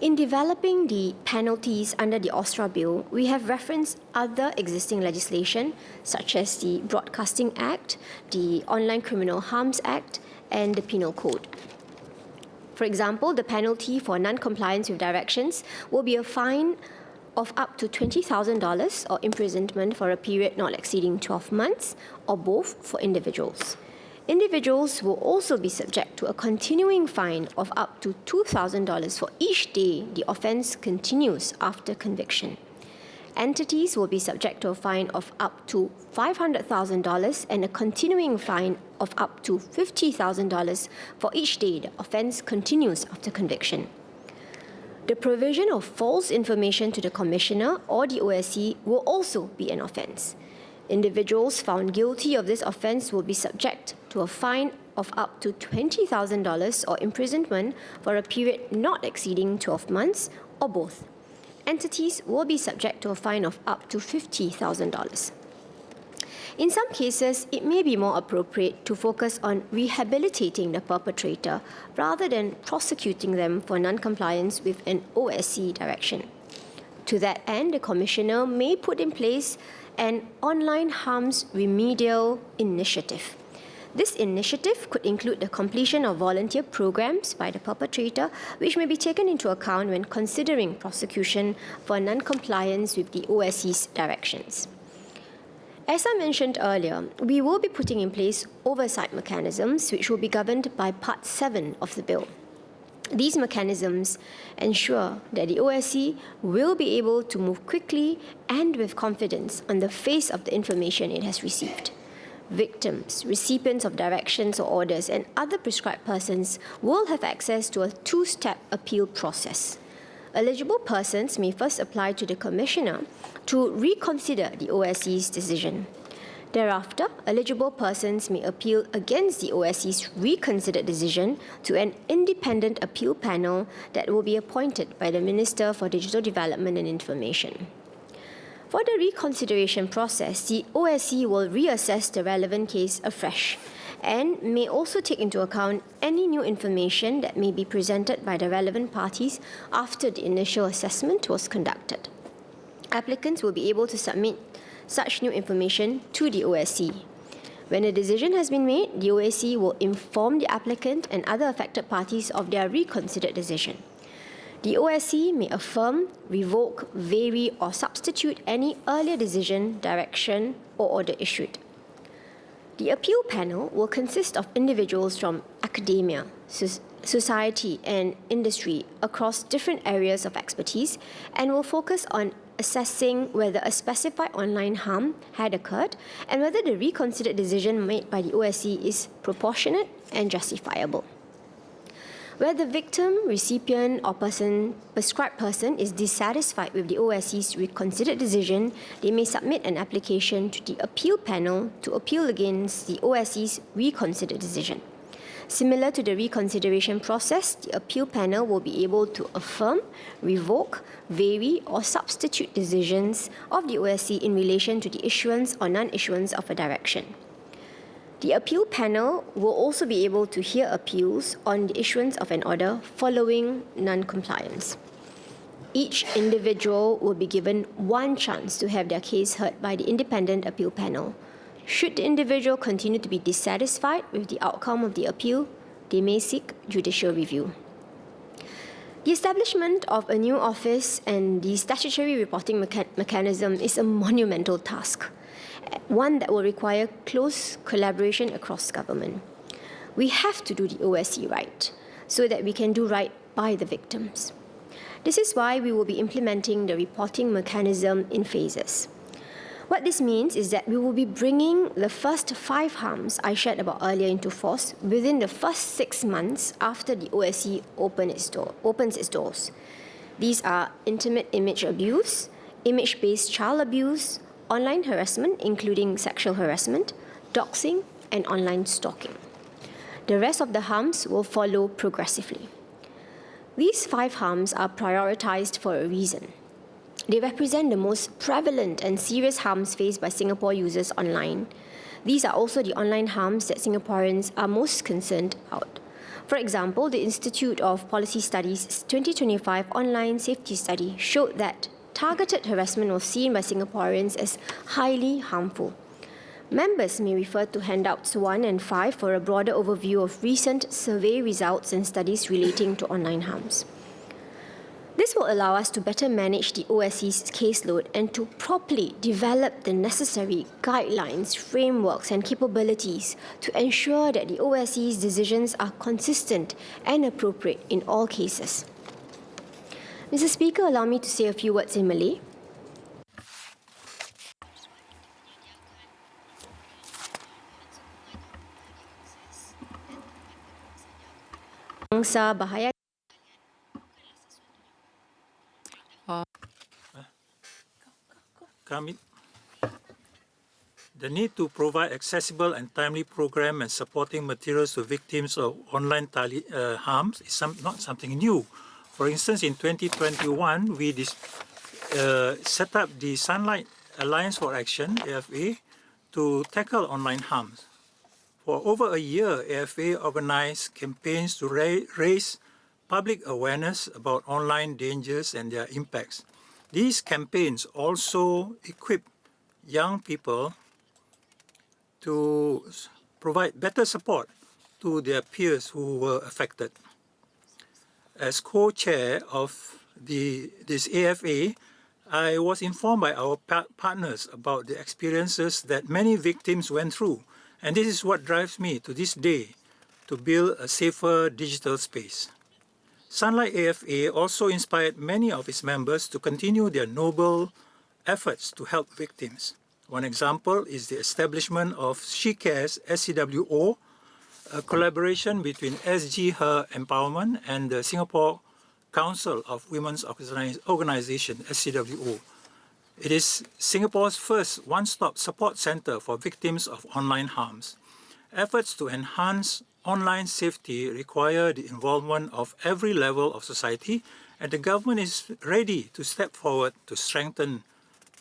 E: In developing the penalties under the OSTRA Bill, we have referenced other existing legislation, such as the Broadcasting Act, the Online Criminal Harms Act, and the Penal Code. For example, the penalty for non-compliance with directions will be a fine of up to $20,000 or imprisonment for a period not exceeding 12 months, or both for individuals. Individuals will also be subject to a continuing fine of up to $2,000 for each day the offence continues after conviction. Entities will be subject to a fine of up to $500,000 and a continuing fine of up to $50,000 for each day the offence continues after conviction. The provision of false information to the Commissioner or the OSC will also be an offence. Individuals found guilty of this offence will be subject to a fine of up to $20,000 or imprisonment for a period not exceeding 12 months, or both. Entities will be subject to a fine of up to $50,000. In some cases, it may be more appropriate to focus on rehabilitating the perpetrator rather than prosecuting them for non-compliance with an OSC direction. To that end, the Commissioner may put in place an online harms remedial initiative. This initiative could include the completion of volunteer programs by the perpetrator, which may be taken into account when considering prosecution for non-compliance with the OSC's directions. As I mentioned earlier, we will be putting in place oversight mechanisms which will be governed by Part 7 of the bill. These mechanisms ensure that the OSC will be able to move quickly and with confidence on the face of the information it has received. Victims, recipients of directions or orders, and other prescribed persons will have access to a two-step appeal process. Eligible persons may first apply to the Commissioner to reconsider the OSC's decision. Thereafter, eligible persons may appeal against the OSC's reconsidered decision to an independent appeal panel that will be appointed by the Minister for Digital Development and Information. For the reconsideration process, the OSC will reassess the relevant case afresh and may also take into account any new information that may be presented by the relevant parties after the initial assessment was conducted. Applicants will be able to submit such new information to the OSC. When a decision has been made, the OSC will inform the applicant and other affected parties of their reconsidered decision. The OSC may affirm, revoke, vary, or substitute any earlier decision, direction, or order issued. The appeal panel will consist of individuals from academia, society, and industry across different areas of expertise and will focus on assessing whether a specified online harm had occurred and whether the reconsidered decision made by the OSC is proportionate and justifiable. Where the victim, recipient, or prescribed person is dissatisfied with the OSC's reconsidered decision, they may submit an application to the appeal panel to appeal against the OSC's reconsidered decision. Similar to the reconsideration process, the appeal panel will be able to affirm, revoke, vary, or substitute decisions of the OSC in relation to the issuance or non-issuance of a direction. The appeal panel will also be able to hear appeals on the issuance of an order following non-compliance. Each individual will be given one chance to have their case heard by the independent appeal panel. Should the individual continue to be dissatisfied with the outcome of the appeal, they may seek judicial review. The establishment of a new office and the statutory reporting mechanism is a monumental task, one that will require close collaboration across government. We have to do the OSC right so that we can do right by the victims. This is why we will be implementing the reporting mechanism in phases. What this means is that we will be bringing the first 5 harms I shared about earlier into force within the first 6 months after the OSC opens its doors. These are intimate image abuse, image-based child abuse, online harassment, including sexual harassment, doxing, and online stalking. The rest of the harms will follow progressively. These 5 harms are prioritized for a reason. They represent the most prevalent and serious harms faced by Singapore users online. These are also the online harms that Singaporeans are most concerned about. For example, the Institute of Policy Studies' 2025 online safety study showed that targeted harassment was seen by Singaporeans as highly harmful. Members may refer to handouts 1 and 5 for a broader overview of recent survey results and studies relating to online harms. This will allow us to better manage the OSC's caseload and to properly develop the necessary guidelines, frameworks, and capabilities to ensure that the OSC's decisions are consistent and appropriate in all cases. Mr. Speaker, allow me to say a few words in Malay. Bangsa bahaya.
F: The need to provide accessible and timely program and supporting materials to victims of online harms is not something new. For instance, in 2021, we set up the Sunlight Alliance for Action, AFA, to tackle online harms. For over a year, AFA organized campaigns to raise public awareness about online dangers and their impacts. These campaigns also equip young people to provide better support to their peers who were affected. As co-chair of this AFA, I was informed by our partners about the experiences that many victims went through, and this is what drives me to this day to build a safer digital space. Sunlight AFA also inspired many of its members to continue their noble efforts to help victims. One example is the establishment of She Cares SCWO, a collaboration between SG Her Empowerment and the Singapore Council of Women's Organization, SCWO. It is Singapore's first one-stop support center for victims of online harms. Efforts to enhance online safety require the involvement of every level of society, and the government is ready to step forward to strengthen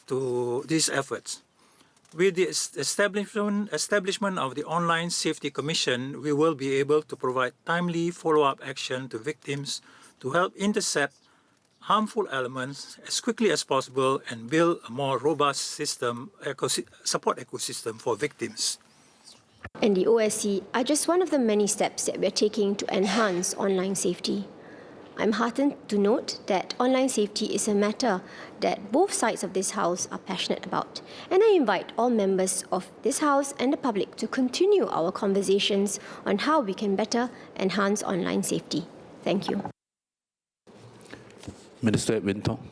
F: these efforts. With the establishment of the Online Safety Commission, we will be able to provide timely follow-up action to victims to help intercept harmful elements as quickly as possible and build a more robust support ecosystem for victims.
E: And the OSC are just one of the many steps that we are taking to enhance online safety. I'm heartened to note that online safety is a matter that both sides of this House are passionate about. And I invite all members of this House and the public to continue our conversations on how we can better enhance online safety. Thank you.
B: Minister Edwin Tong.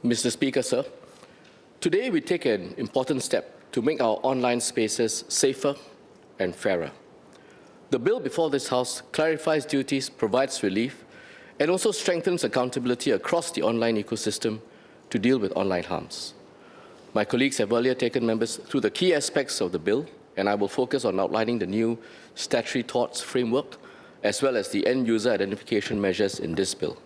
G: Mr. Speaker, sir, today we take an important step to make our online spaces safer and fairer. The bill before this House clarifies duties, provides relief, and also strengthens accountability across the online ecosystem to deal with online harms. My colleagues have earlier taken members through the key aspects of the bill, and I will focus on outlining the new statutory torts framework, as well as the end-user identification measures in this bill.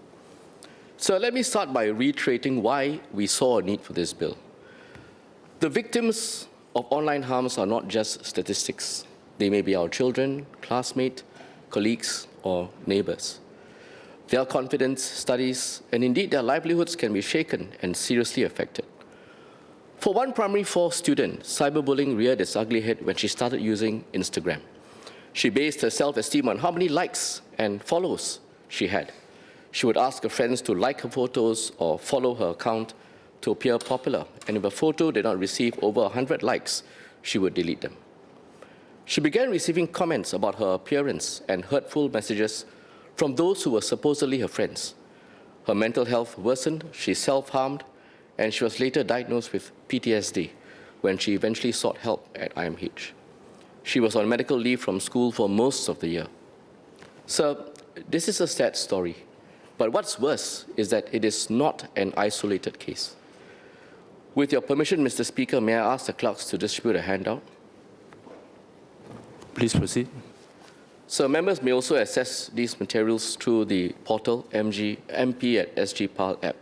G: So let me start by reiterating why we saw a need for this bill. The victims of online harms are not just statistics. They may be our children, classmates, colleagues, or neighbors. Their confidence, studies, and indeed their livelihoods can be shaken and seriously affected. For one primary 4 student, cyberbullying reared its ugly head when she started using Instagram. She based her self-esteem on how many likes and follows she had. She would ask her friends to like her photos or follow her account to appear popular, and if a photo did not receive over 100 likes, she would delete them. She began receiving comments about her appearance and hurtful messages from those who were supposedly her friends. Her mental health worsened, she self-harmed, and she was later diagnosed with PTSD when she eventually sought help at IMH. She was on medical leave from school for most of the year. So, this is a sad story. But what's worse is that it is not an isolated case. With your permission, Mr. Speaker, may I ask the clerks to distribute a handout?
B: Please proceed.
G: So members may also access these materials through the portal MP at SGPAL app.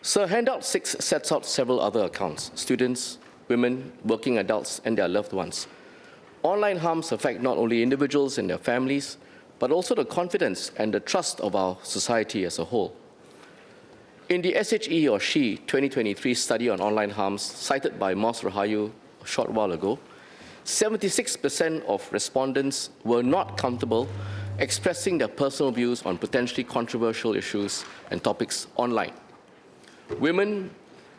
G: So handout 6 sets out several other accounts: students, women, working adults, and their loved ones. Online harms affect not only individuals and their families, but also the confidence and the trust of our society as a whole. In the SHE or SHE 2023 study on online harms cited by Ms. Rahayu a short while ago, 76% of respondents were not comfortable expressing their personal views on potentially controversial issues and topics online. Women,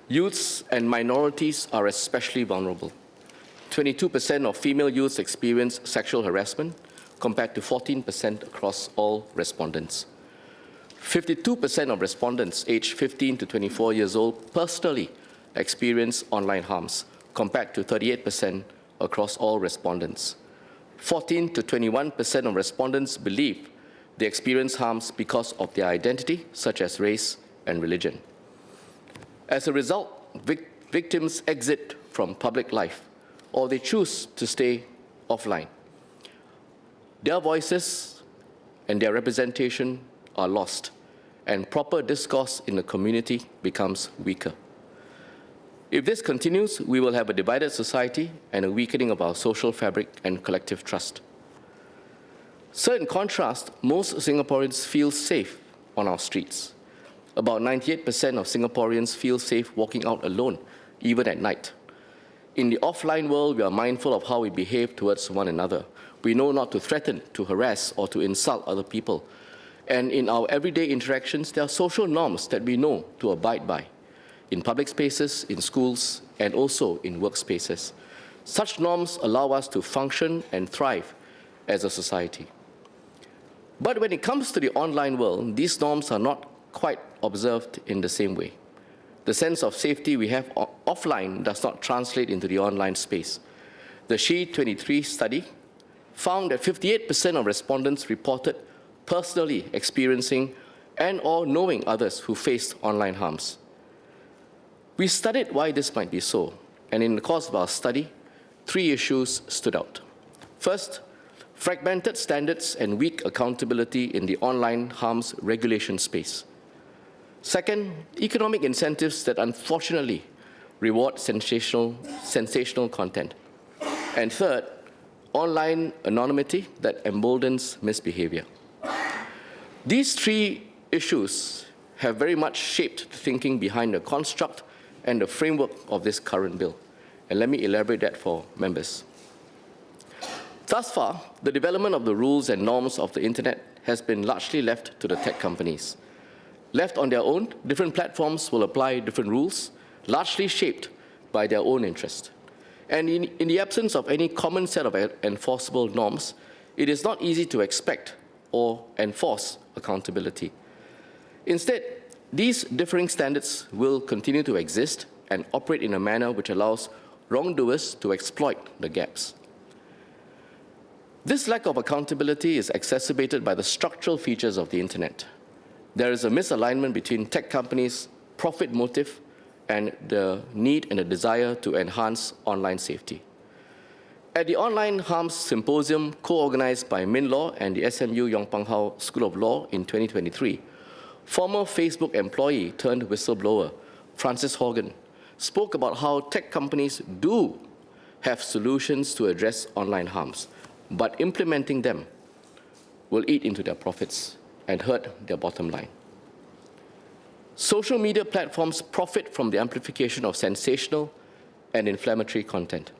G: youths, and minorities are especially vulnerable. 22% of female youths experience sexual harassment, compared to 14% across all respondents. 52% of respondents aged 15 to 24 years old personally experience online harms, compared to 38% across all respondents. 14 to 21% of respondents believe they experience harms because of their identity, such as race and religion. As a result, victims exit from public life, or they choose to stay offline. Their voices and their representation are lost, and proper discourse in the community becomes weaker. If this continues, we will have a divided society and a weakening of our social fabric and collective trust. So in contrast, most Singaporeans feel safe on our streets. About 98% of Singaporeans feel safe walking out alone, even at night. In the offline world, we are mindful of how we behave towards one another. We know not to threaten, to harass, or to insult other people. And in our everyday interactions, there are social norms that we know to abide by, in public spaces, in schools, and also in workspaces. Such norms allow us to function and thrive as a society. But when it comes to the online world, these norms are not quite observed in the same way. The sense of safety we have offline does not translate into the online space. The She23 study found that 58% of respondents reported personally experiencing and/or knowing others who faced online harms. We studied why this might be so, and in the course of our study, 3 issues stood out. First, fragmented standards and weak accountability in the online harms regulation space. Second, economic incentives that unfortunately reward sensational content. And third, online anonymity that emboldens misbehavior. These 3 issues have very much shaped the thinking behind the construct and the framework of this current bill. And let me elaborate that for members. Thus far, the development of the rules and norms of the internet has been largely left to the tech companies. Left on their own, different platforms will apply different rules, largely shaped by their own interest. And in the absence of any common set of enforceable norms, it is not easy to expect or enforce accountability. Instead, these differing standards will continue to exist and operate in a manner which allows wrongdoers to exploit the gaps. This lack of accountability is exacerbated by the structural features of the internet. There is a misalignment between tech companies' profit motive and the need and the desire to enhance online safety. At the Online Harms Symposium, co-organized by MinLaw and the SMU Yong Pang Hau School of Law in 2023, former Facebook employee turned whistleblower Francis Horgan spoke about how tech companies do have solutions to address online harms, but implementing them will eat into their profits and hurt their bottom line. Social media platforms profit from the amplification of sensational and inflammatory content.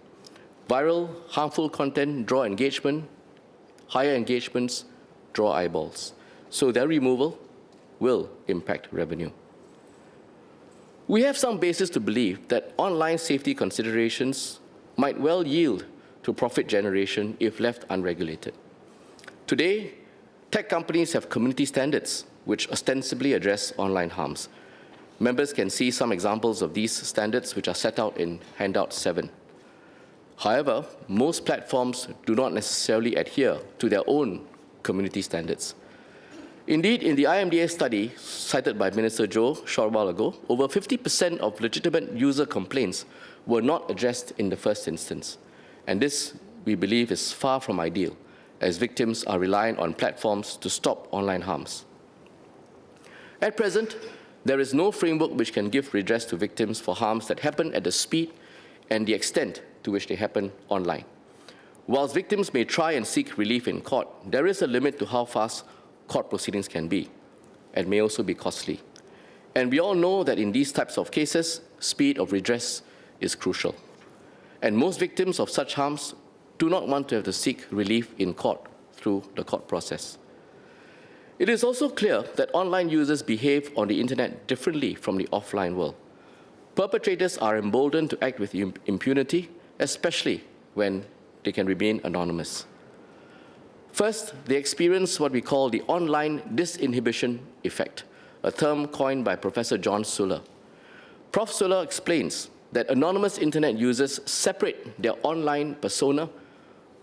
G: Viral, harmful content draw engagement, higher engagements draw eyeballs, so their removal will impact revenue. We have some basis to believe that online safety considerations might well yield to profit generation if left unregulated. Today, tech companies have community standards which ostensibly address online harms. Members can see some examples of these standards which are set out in handout 7. However, most platforms do not necessarily adhere to their own community standards. Indeed, in the IMDA study cited by Minister Joe a short while ago, over 50% of legitimate user complaints were not addressed in the first instance. And this, we believe, is far from ideal, as victims are reliant on platforms to stop online harms. At present, there is no framework which can give redress to victims for harms that happen at the speed and the extent to which they happen online. Whilst victims may try and seek relief in court, there is a limit to how fast court proceedings can be, and may also be costly. And we all know that in these types of cases, speed of redress is crucial. And most victims of such harms do not want to have to seek relief in court through the court process. It is also clear that online users behave on the internet differently from the offline world. Perpetrators are emboldened to act with impunity, especially when they can remain anonymous. First, they experience what we call the online disinhibition effect, a term coined by Professor John Suller. Prof. Suller explains that anonymous internet users separate their online persona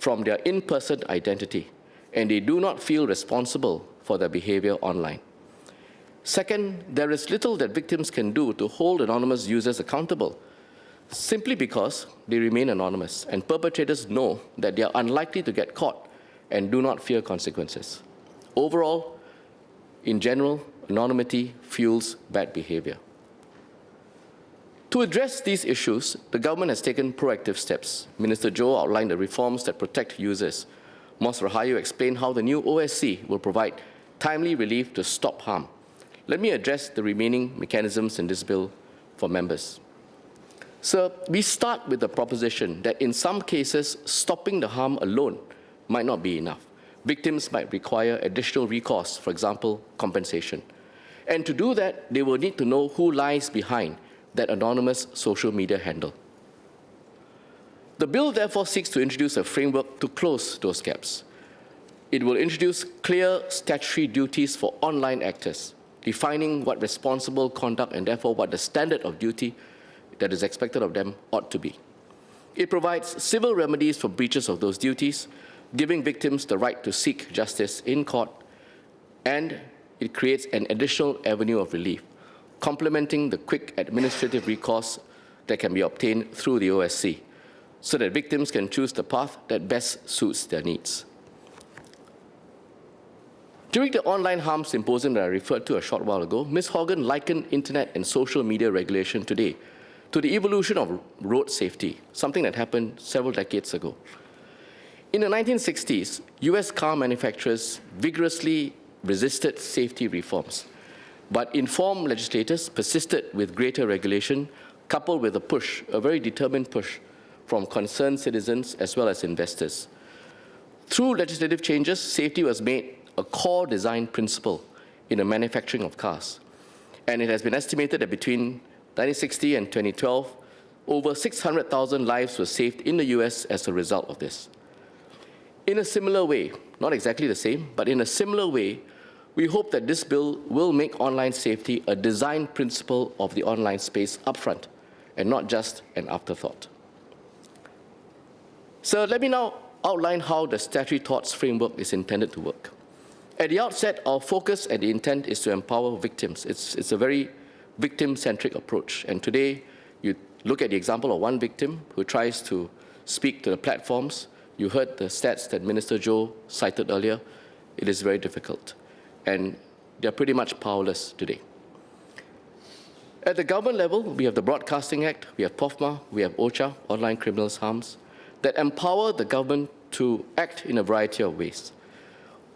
G: from their in-person identity, and they do not feel responsible for their behavior online. Second, there is little that victims can do to hold anonymous users accountable, simply because they remain anonymous, and perpetrators know that they are unlikely to get caught and do not fear consequences. Overall, in general, anonymity fuels bad behavior. To address these issues, the government has taken proactive steps. Minister Joe outlined the reforms that protect users. Ms. Rahayu explained how the new OSC will provide timely relief to stop harm. Let me address the remaining mechanisms in this bill for members. Sir, we start with the proposition that in some cases, stopping the harm alone might not be enough. Victims might require additional recourse, for example, compensation. And to do that, they will need to know who lies behind that anonymous social media handle. The bill therefore seeks to introduce a framework to close those gaps. It will introduce clear statutory duties for online actors, defining what responsible conduct and therefore what the standard of duty that is expected of them ought to be. It provides civil remedies for breaches of those duties, giving victims the right to seek justice in court, and it creates an additional avenue of relief, complementing the quick administrative recourse that can be obtained through the OSC, so that victims can choose the path that best suits their needs. During the online harm symposium that I referred to a short while ago, Ms. Horgan likened internet and social media regulation today to the evolution of road safety, something that happened several decades ago. In the 1960s, US car manufacturers vigorously resisted safety reforms, but informed legislators persisted with greater regulation, coupled with a very determined push from concerned citizens as well as investors. Through legislative changes, safety was made a core design principle in the manufacturing of cars. And it has been estimated that between 1960 and 2012, over 600,000 lives were saved in the US as a result of this. In a similar way, not exactly the same, but in a similar way, we hope that this bill will make online safety a design principle of the online space upfront and not just an afterthought. So let me now outline how the statutory torts framework is intended to work. At the outset, our focus and the intent is to empower victims. It's a very victim-centric approach. And today, you look at the example of one victim who tries to speak to the platforms. You heard the stats that Minister Joe cited earlier. It is very difficult. And they're pretty much powerless today. At the government level, we have the Broadcasting Act, we have POFMA, we have OCHA, Online Criminals Harms, that empower the government to act in a variety of ways.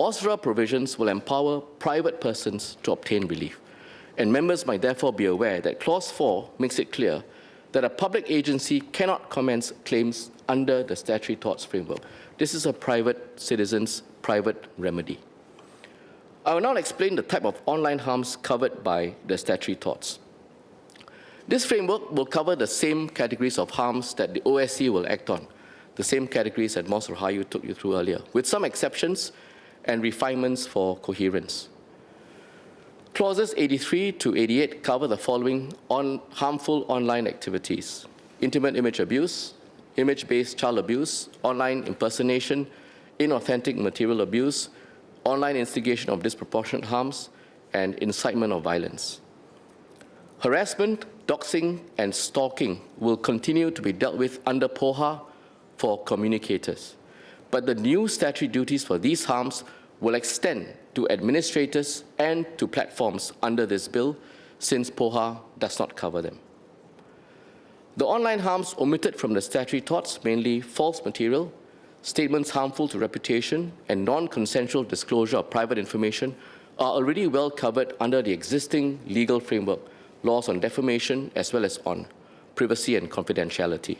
G: OSRA provisions will empower private persons to obtain relief. And members might therefore be aware that Clause 4 makes it clear that a public agency cannot commence claims under the statutory torts framework. This is a private citizen's private remedy. I will now explain the type of online harms covered by the statutory torts. This framework will cover the same categories of harms that the OSC will act on, the same categories that Ms. Rahayu took you through earlier, with some exceptions and refinements for coherence. Clauses 83 to 88 cover the following harmful online activities: intimate image abuse, image-based child abuse, online impersonation, inauthentic material abuse, online instigation of disproportionate harms, and incitement of violence. Harassment, doxing, and stalking will continue to be dealt with under POHA for communicators. But the new statutory duties for these harms will extend to administrators and to platforms under this bill, since POHA does not cover them. The online harms omitted from the statutory torts, mainly false material, statements harmful to reputation, and non-consensual disclosure of private information, are already well covered under the existing legal framework, laws on defamation as well as on privacy and confidentiality.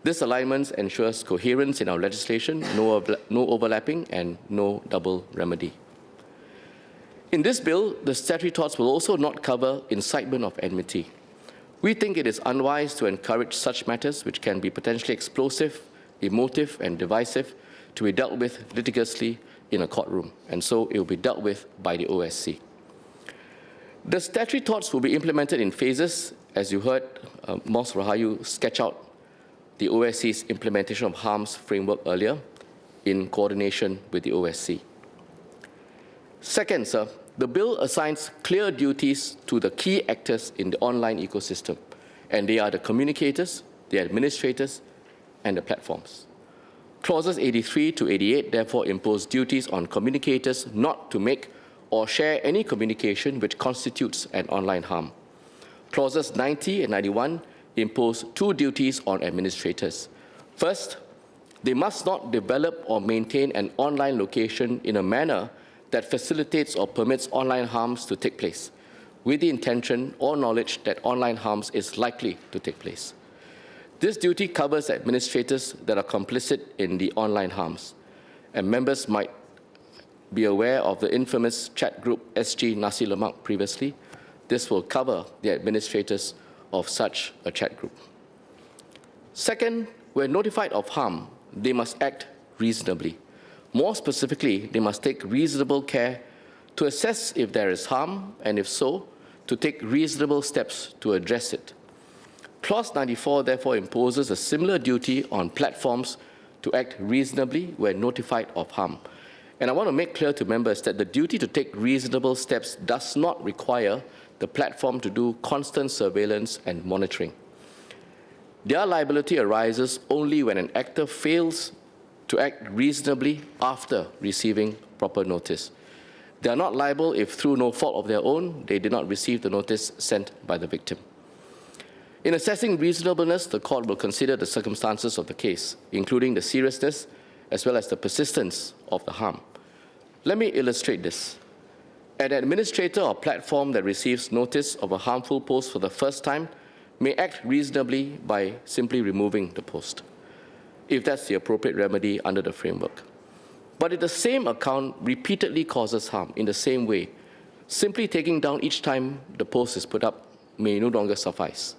G: This alignment ensures coherence in our legislation, no overlapping, and no double remedy. In this bill, the statutory torts will also not cover incitement of enmity. We think it is unwise to encourage such matters, which can be potentially explosive, emotive, and divisive, to be dealt with litigiously in a courtroom, and so it will be dealt with by the OSC. The statutory torts will be implemented in phases, as you heard Ms. Rahayu sketch out the OSC's implementation of harms framework earlier, in coordination with the OSC. Second, sir, the bill assigns clear duties to the key actors in the online ecosystem, and they are the communicators, the administrators, and the platforms. Clauses 83 to 88 therefore impose duties on communicators not to make or share any communication which constitutes an online harm. Clauses 90 and 91 impose two duties on administrators. First, they must not develop or maintain an online location in a manner that facilitates or permits online harms to take place, with the intention or knowledge that online harms is likely to take place. This duty covers administrators that are complicit in the online harms, and members might be aware of the infamous chat group SG Nasi Lemak previously. This will cover the administrators of such a chat group. Second, when notified of harm, they must act reasonably. More specifically, they must take reasonable care to assess if there is harm, and if so, to take reasonable steps to address it. Clause 94 therefore imposes a similar duty on platforms to act reasonably when notified of harm. And I want to make clear to members that the duty to take reasonable steps does not require the platform to do constant surveillance and monitoring. Their liability arises only when an actor fails to act reasonably after receiving proper notice. They are not liable if, through no fault of their own, they did not receive the notice sent by the victim. In assessing reasonableness, the court will consider the circumstances of the case, including the seriousness as well as the persistence of the harm. Let me illustrate this. An administrator or platform that receives notice of a harmful post for the first time may act reasonably by simply removing the post, if that's the appropriate remedy under the framework. But if the same account repeatedly causes harm in the same way, simply taking down each time the post is put up may no longer suffice.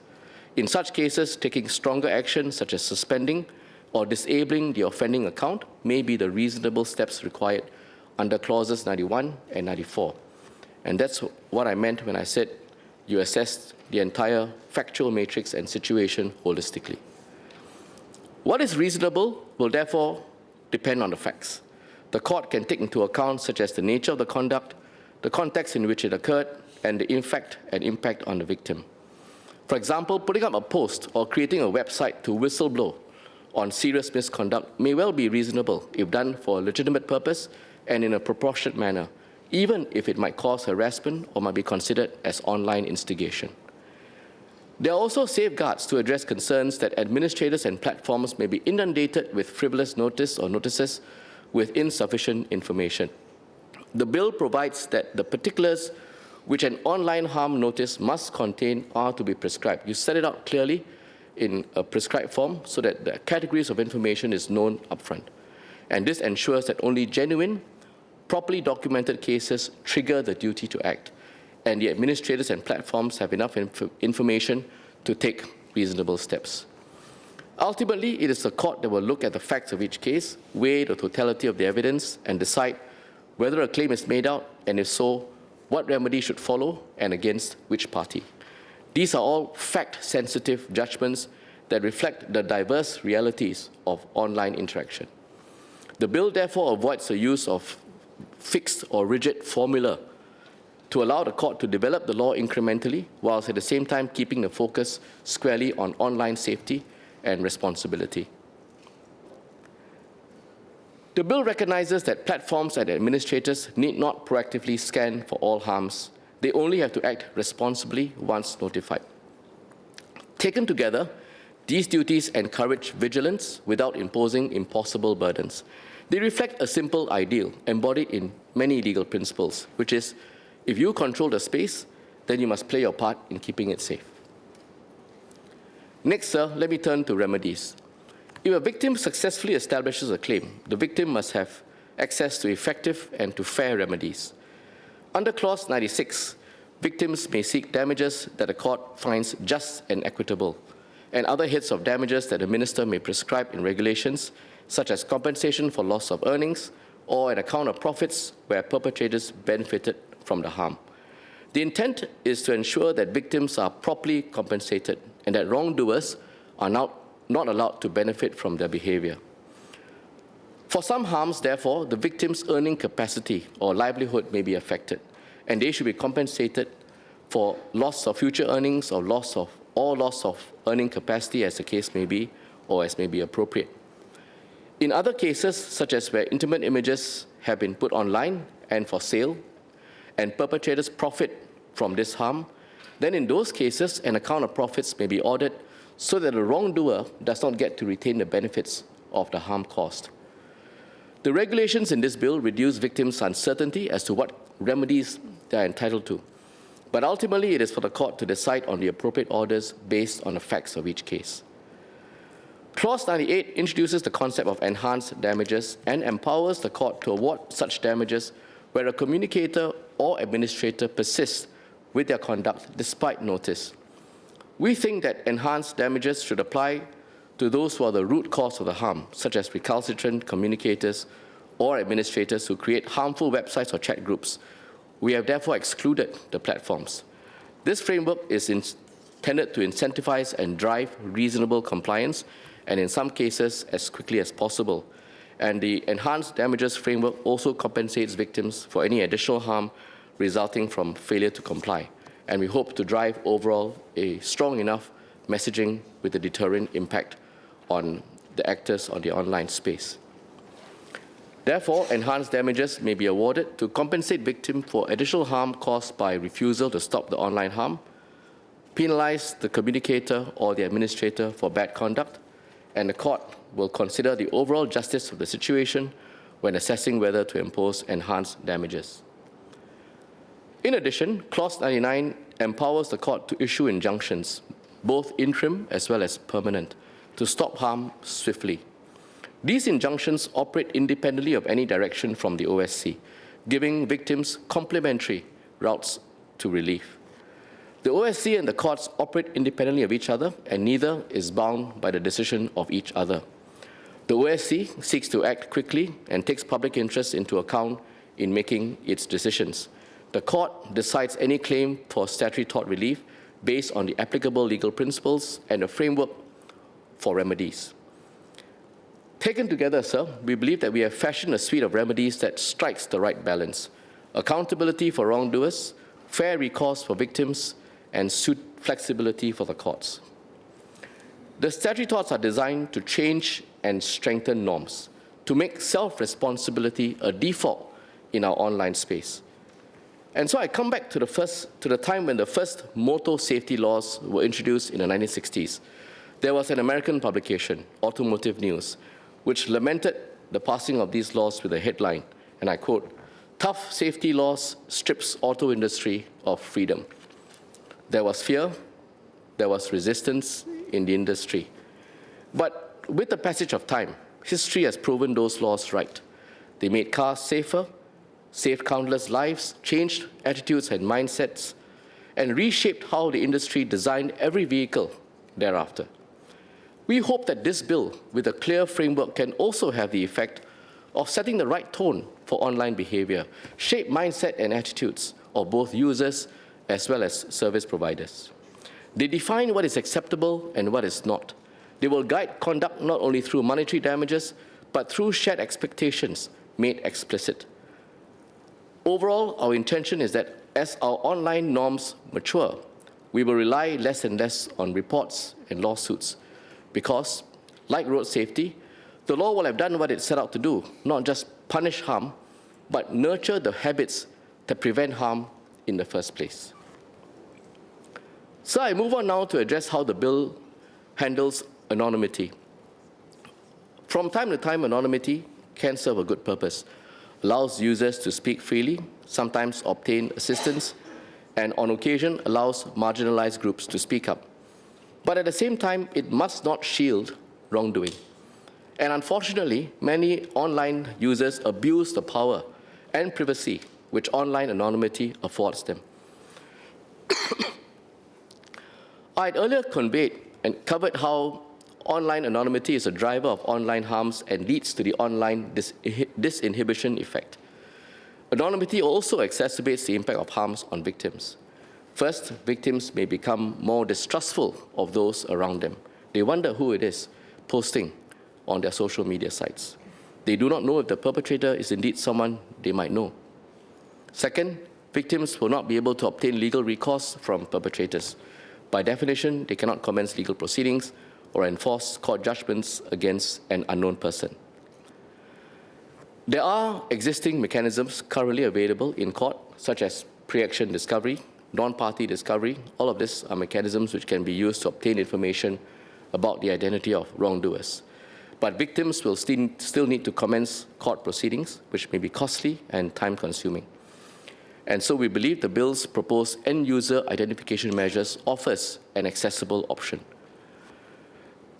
G: In such cases, taking stronger action, such as suspending or disabling the offending account, may be the reasonable steps required under clauses 91 and 94. And that's what I meant when I said you assessed the entire factual matrix and situation holistically. What is reasonable will therefore depend on the facts. The court can take into account such as the nature of the conduct, the context in which it occurred, and the effect and impact on the victim. For example, putting up a post or creating a website to whistleblow on serious misconduct may well be reasonable if done for a legitimate purpose and in a proportionate manner, even if it might cause harassment or might be considered as online instigation. There are also safeguards to address concerns that administrators and platforms may be inundated with frivolous notice or notices with insufficient information. The bill provides that the particulars which an online harm notice must contain are to be prescribed. You set it out clearly in a prescribed form so that the categories of information is known upfront. And this ensures that only genuine, properly documented cases trigger the duty to act, and the administrators and platforms have enough information to take reasonable steps. Ultimately, it is the court that will look at the facts of each case, weigh the totality of the evidence, and decide whether a claim is made out, and if so, what remedy should follow and against which party. These are all fact-sensitive judgments that reflect the diverse realities of online interaction. The bill therefore avoids the use of fixed or rigid formula to allow the court to develop the law incrementally, whilst at the same time keeping the focus squarely on online safety and responsibility. The bill recognizes that platforms and administrators need not proactively scan for all harms. They only have to act responsibly once notified. Taken together, these duties encourage vigilance without imposing impossible burdens. They reflect a simple ideal embodied in many legal principles, which is, if you control the space, then you must play your part in keeping it safe. Next, sir, let me turn to remedies. If a victim successfully establishes a claim, the victim must have access to effective and to fair remedies. Under Clause 96, victims may seek damages that the court finds just and equitable, and other heads of damages that the minister may prescribe in regulations, such as compensation for loss of earnings or an account of profits where perpetrators benefited from the harm. The intent is to ensure that victims are properly compensated and that wrongdoers are not allowed to benefit from their behavior. For some harms, therefore, the victim's earning capacity or livelihood may be affected, and they should be compensated for loss of future earnings or loss of earning capacity, as the case may be, or as may be appropriate. In other cases, such as where intimate images have been put online and for sale, and perpetrators profit from this harm, then in those cases, an account of profits may be ordered so that the wrongdoer does not get to retain the benefits of the harm caused. The regulations in this bill reduce victims' uncertainty as to what remedies they are entitled to. But ultimately, it is for the court to decide on the appropriate orders based on the facts of each case. Clause 98 introduces the concept of enhanced damages and empowers the court to award such damages where a communicator or administrator persists with their conduct despite notice. We think that enhanced damages should apply to those who are the root cause of the harm, such as recalcitrant communicators or administrators who create harmful websites or chat groups. We have therefore excluded the platforms. This framework is intended to incentivize and drive reasonable compliance, and in some cases, as quickly as possible. And the enhanced damages framework also compensates victims for any additional harm resulting from failure to comply. And we hope to drive overall a strong enough messaging with a deterrent impact on the actors on the online space. Therefore, enhanced damages may be awarded to compensate victims for additional harm caused by refusal to stop the online harm, penalize the communicator or the administrator for bad conduct, and the court will consider the overall justice of the situation when assessing whether to impose enhanced damages. In addition, Clause 99 empowers the court to issue injunctions, both interim as well as permanent, to stop harm swiftly. These injunctions operate independently of any direction from the OSC, giving victims complementary routes to relief. The OSC and the courts operate independently of each other, and neither is bound by the decision of each other. The OSC seeks to act quickly and takes public interest into account in making its decisions. The court decides any claim for statutory tort relief based on the applicable legal principles and a framework for remedies. Taken together, sir, we believe that we have fashioned a suite of remedies that strikes the right balance: accountability for wrongdoers, fair recourse for victims, and suit flexibility for the courts. The statutory torts are designed to change and strengthen norms, to make self-responsibility a default in our online space. And so I come back to the time when the first motor safety laws were introduced in the 1960s. There was an American publication, Automotive News, which lamented the passing of these laws with a headline, and I quote, "Tough safety laws strips auto industry of freedom." There was fear, there was resistance in the industry. But with the passage of time, history has proven those laws right. They made cars safer, saved countless lives, changed attitudes and mindsets, and reshaped how the industry designed every vehicle thereafter. We hope that this bill, with a clear framework, can also have the effect of setting the right tone for online behavior, shape mindset and attitudes of both users as well as service providers. They define what is acceptable and what is not. They will guide conduct not only through monetary damages, but through shared expectations made explicit. Overall, our intention is that as our online norms mature, we will rely less and less on reports and lawsuits, because, like road safety, the law will have done what it set out to do, not just punish harm, but nurture the habits that prevent harm in the first place. So I move on now to address how the bill handles anonymity. From time to time, anonymity can serve a good purpose, allows users to speak freely, sometimes obtain assistance, and on occasion allows marginalized groups to speak up. But at the same time, it must not shield wrongdoing. And unfortunately, many online users abuse the power and privacy which online anonymity affords them. I had earlier conveyed and covered how online anonymity is a driver of online harms and leads to the online disinhibition effect. Anonymity also exacerbates the impact of harms on victims. First, victims may become more distrustful of those around them. They wonder who it is posting on their social media sites. They do not know if the perpetrator is indeed someone they might know. Second, victims will not be able to obtain legal recourse from perpetrators. By definition, they cannot commence legal proceedings or enforce court judgments against an unknown person. There are existing mechanisms currently available in court, such as pre-action discovery, non-party discovery. All of these are mechanisms which can be used to obtain information about the identity of wrongdoers. But victims will still need to commence court proceedings, which may be costly and time-consuming. And so we believe the bill's proposed end-user identification measures offers an accessible option.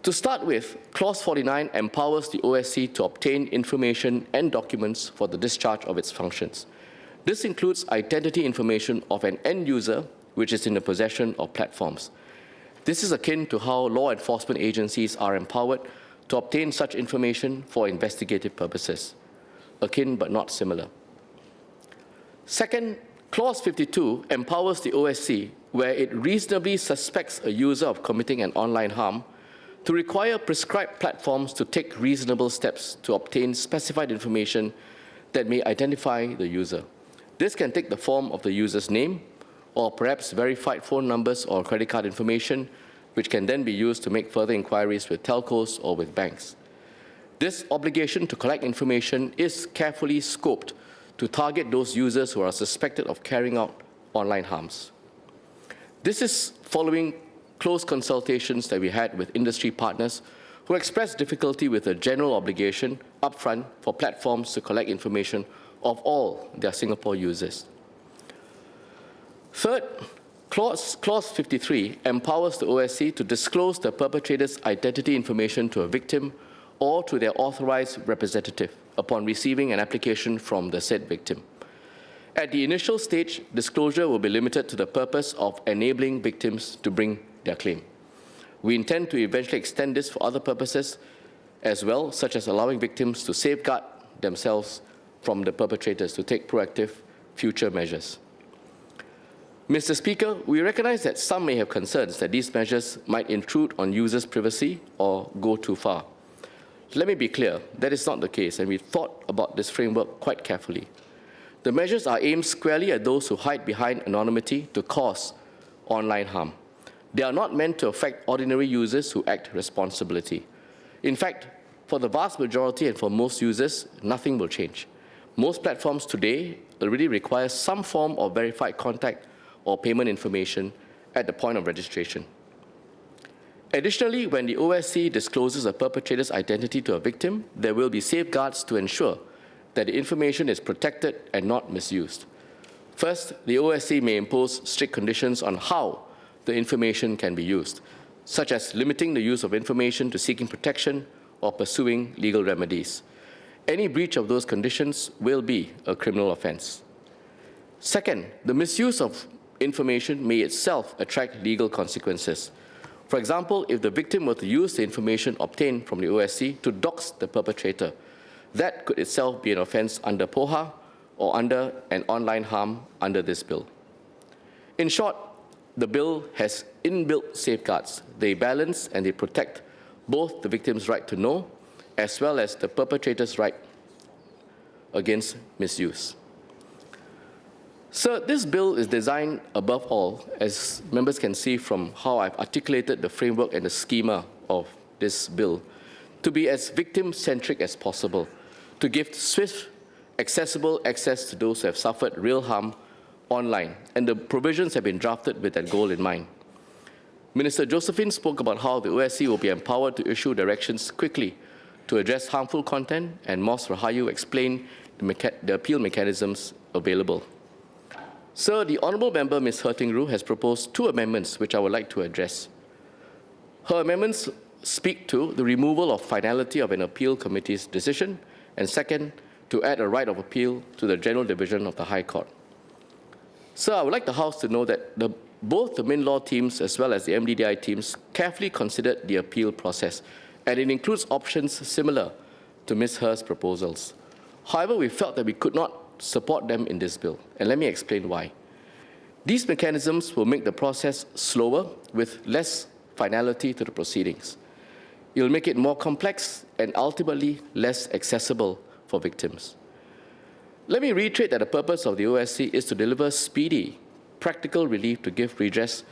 G: To start with, Clause 49 empowers the OSC to obtain information and documents for the discharge of its functions. This includes identity information of an end user which is in the possession of platforms. This is akin to how law enforcement agencies are empowered to obtain such information for investigative purposes. Akin but not similar. Second, Clause 52 empowers the OSC, where it reasonably suspects a user of committing an online harm, to require prescribed platforms to take reasonable steps to obtain specified information that may identify the user. This can take the form of the user's name, or perhaps verified phone numbers or credit card information, which can then be used to make further inquiries with telcos or with banks. This obligation to collect information is carefully scoped to target those users who are suspected of carrying out online harms. This is following close consultations that we had with industry partners who expressed difficulty with the general obligation upfront for platforms to collect information of all their Singapore users. Third, Clause 53 empowers the OSC to disclose the perpetrator's identity information to a victim or to their authorized representative upon receiving an application from the said victim. At the initial stage, disclosure will be limited to the purpose of enabling victims to bring their claim. We intend to eventually extend this for other purposes as well, such as allowing victims to safeguard themselves from the perpetrators to take proactive future measures. Mr. Speaker, we recognize that some may have concerns that these measures might intrude on users' privacy or go too far. Let me be clear, that is not the case, and we thought about this framework quite carefully. The measures are aimed squarely at those who hide behind anonymity to cause online harm. They are not meant to affect ordinary users who act responsibly. In fact, for the vast majority and for most users, nothing will change. Most platforms today already require some form of verified contact or payment information at the point of registration. Additionally, when the OSC discloses a perpetrator's identity to a victim, there will be safeguards to ensure that the information is protected and not misused. First, the OSC may impose strict conditions on how the information can be used, such as limiting the use of information to seeking protection or pursuing legal remedies. Any breach of those conditions will be a criminal offense. Second, the misuse of information may itself attract legal consequences. For example, if the victim were to use the information obtained from the OSC to dox the perpetrator, that could itself be an offense under POHA or under an online harm under this bill. In short, the bill has inbuilt safeguards. They balance and they protect both the victim's right to know as well as the perpetrator's right against misuse. So this bill is designed above all, as members can see from how I've articulated the framework and the schema of this bill, to be as victim-centric as possible, to give swift, accessible access to those who have suffered real harm online, and the provisions have been drafted with that goal in mind. Minister Josephine spoke about how the OSC will be empowered to issue directions quickly to address harmful content, and Ms. Rahayu explained the appeal mechanisms available. Sir, the Honourable Member Ms. Hertingru has proposed 2 amendments which I would like to address. Her amendments speak to the removal of finality of an appeal committee's decision, and second, to add a right of appeal to the General Division of the High Court. Sir, I would like the House to know that both the Min Law teams as well as the MDDI teams carefully considered the appeal process, and it includes options similar to Ms. Her's proposals. However, we felt that we could not support them in this bill, and let me explain why. These mechanisms will make the process slower with less finality to the proceedings. It will make it more complex and ultimately less accessible for victims. Let me reiterate that the purpose of the OSC is to deliver speedy, practical relief to give redress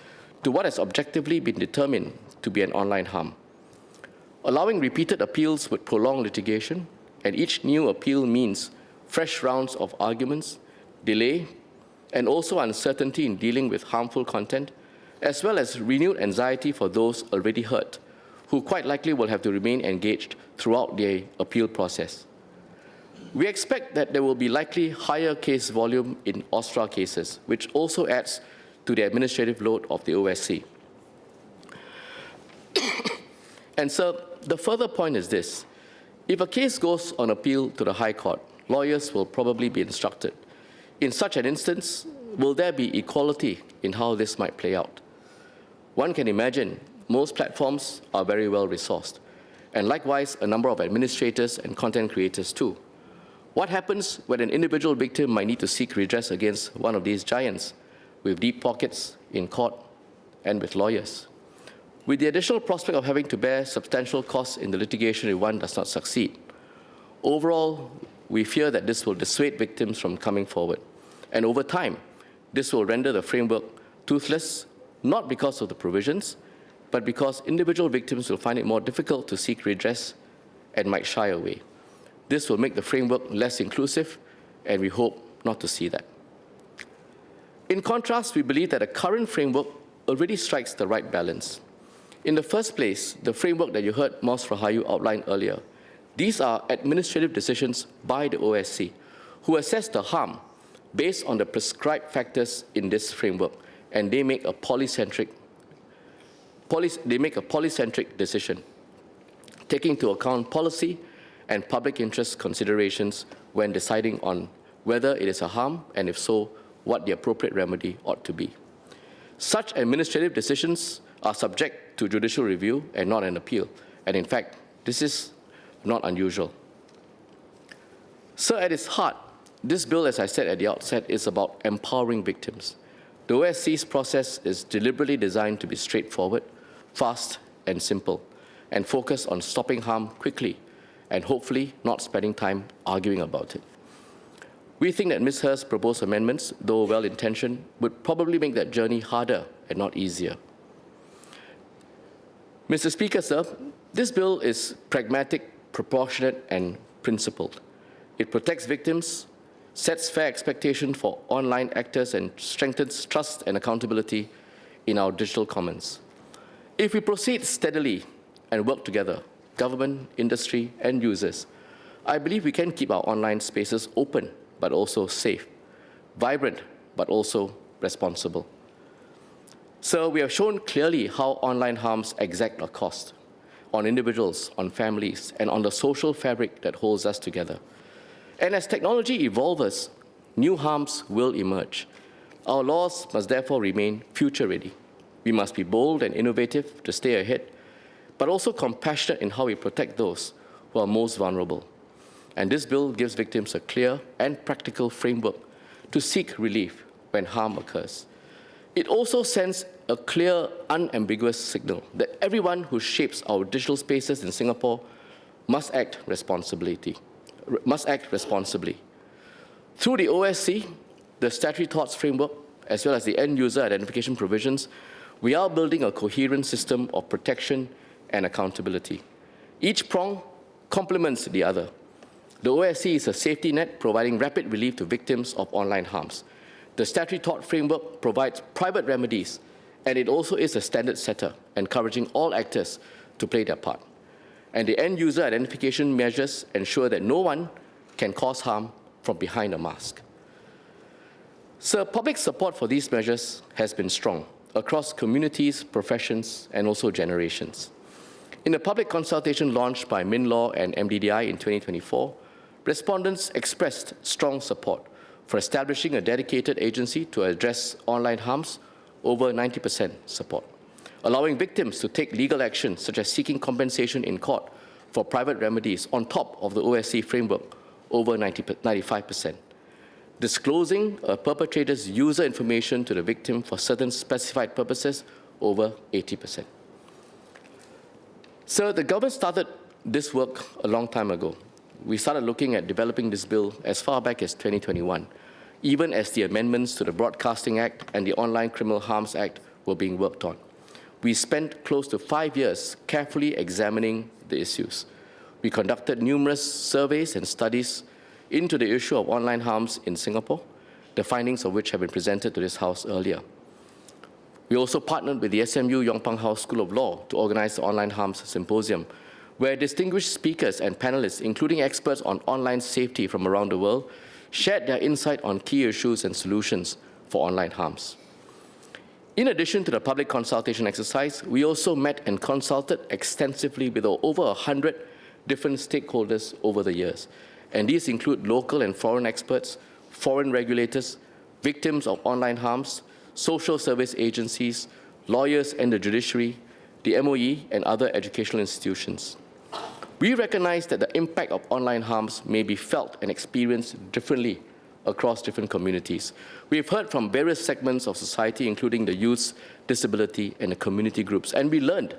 G: to what has objectively been determined to be an online harm. Allowing repeated appeals would prolong litigation, and each new appeal means fresh rounds of arguments, delay, and also uncertainty in dealing with harmful content, as well as renewed anxiety for those already hurt, who quite likely will have to remain engaged throughout the appeal process. We expect that there will be likely higher case volume in OSTRA cases, which also adds to the administrative load of the OSC. And so the further point is this: if a case goes on appeal to the High Court, lawyers will probably be instructed. In such an instance, will there be equality in how this might play out? One can imagine most platforms are very well resourced, and likewise a number of administrators and content creators too. What happens when an individual victim might need to seek redress against one of these giants with deep pockets in court and with lawyers? With the additional prospect of having to bear substantial costs in the litigation if one does not succeed. Overall, we fear that this will dissuade victims from coming forward. And over time, this will render the framework toothless, not because of the provisions, but because individual victims will find it more difficult to seek redress and might shy away. This will make the framework less inclusive, and we hope not to see that. In contrast, we believe that the current framework already strikes the right balance. In the first place, the framework that you heard Ms. Rahayu outline earlier, these are administrative decisions by the OSC, who assess the harm based on the prescribed factors in this framework, and they make a polycentric decision, taking into account policy and public interest considerations when deciding on whether it is a harm, and if so, what the appropriate remedy ought to be. Such administrative decisions are subject to judicial review and not an appeal, and in fact, this is not unusual. So at its heart, this bill, as I said at the outset, is about empowering victims. The OSC's process is deliberately designed to be straightforward, fast, and simple, and focus on stopping harm quickly, and hopefully not spending time arguing about it. We think that Ms. Her's proposed amendments, though well-intentioned, would probably make that journey harder and not easier. Mr. Speaker, sir, this bill is pragmatic, proportionate, and principled. It protects victims, sets fair expectations for online actors, and strengthens trust and accountability in our digital commons. If we proceed steadily and work together, government, industry, and users, I believe we can keep our online spaces open, but also safe, vibrant, but also responsible. So we have shown clearly how online harms exact a cost on individuals, on families, and on the social fabric that holds us together. And as technology evolves, new harms will emerge. Our laws must therefore remain future-ready. We must be bold and innovative to stay ahead, but also compassionate in how we protect those who are most vulnerable. And this bill gives victims a clear and practical framework to seek relief when harm occurs. It also sends a clear, unambiguous signal that everyone who shapes our digital spaces in Singapore must act responsibly. Through the OSC, the statutory torts framework, as well as the end-user identification provisions, we are building a coherent system of protection and accountability. Each prong complements the other. The OSC is a safety net providing rapid relief to victims of online harms. The statutory tort framework provides private remedies, and it also is a standard setter, encouraging all actors to play their part. And the end-user identification measures ensure that no one can cause harm from behind a mask. So public support for these measures has been strong across communities, professions, and also generations. In a public consultation launched by MinLaw and MDDI in 2024, respondents expressed strong support for establishing a dedicated agency to address online harms, over 90% support. Allowing victims to take legal action, such as seeking compensation in court for private remedies on top of the OSC framework, over 95%. Disclosing a perpetrator's user information to the victim for certain specified purposes, over 80%. So the government started this work a long time ago. We started looking at developing this bill as far back as 2021, even as the amendments to the Broadcasting Act and the Online Criminal Harms Act were being worked on. We spent close to 5 years carefully examining the issues. We conducted numerous surveys and studies into the issue of online harms in Singapore, the findings of which have been presented to this House earlier. We also partnered with the SMU Yong Pang House School of Law to organize the Online Harms Symposium, where distinguished speakers and panelists, including experts on online safety from around the world, shared their insight on key issues and solutions for online harms. In addition to the public consultation exercise, we also met and consulted extensively with over 100 different stakeholders over the years. And these include local and foreign experts, foreign regulators, victims of online harms, social service agencies, lawyers and the judiciary, the MOE, and other educational institutions. We recognize that the impact of online harms may be felt and experienced differently across different communities. We've heard from various segments of society, including the youth, disability, and the community groups, and we learned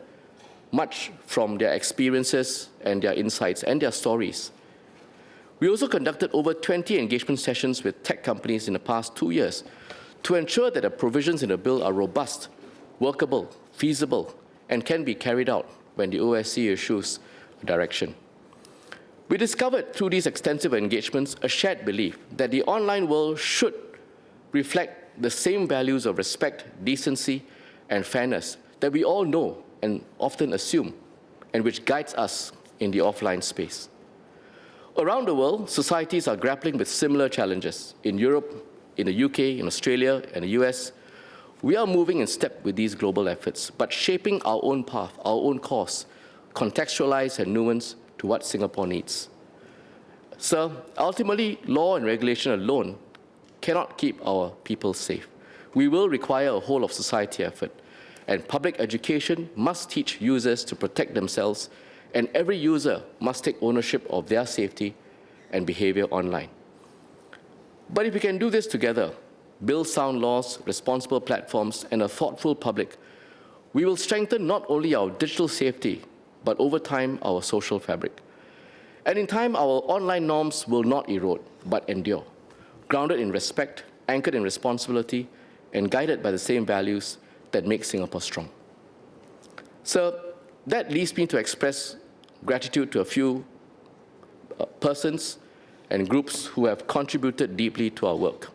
G: much from their experiences and their insights and their stories. We also conducted over 20 engagement sessions with tech companies in the past 2 years to ensure that the provisions in the bill are robust, workable, feasible, and can be carried out when the OSC issues a direction. We discovered through these extensive engagements a shared belief that the online world should reflect the same values of respect, decency, and fairness that we all know and often assume, and which guides us in the offline space. Around the world, societies are grappling with similar challenges. In Europe, in the UK, in Australia, and the US, we are moving in step with these global efforts, but shaping our own path, our own course, contextualized and nuanced to what Singapore needs. So, ultimately, law and regulation alone cannot keep our people safe. We will require a whole of society effort, and public education must teach users to protect themselves, and every user must take ownership of their safety and behavior online. But if we can do this together, build sound laws, responsible platforms, and a thoughtful public, we will strengthen not only our digital safety, but over time, our social fabric. And in time, our online norms will not erode, but endure, grounded in respect, anchored in responsibility, and guided by the same values that make Singapore strong. So that leads me to express gratitude to a few persons and groups who have contributed deeply to our work.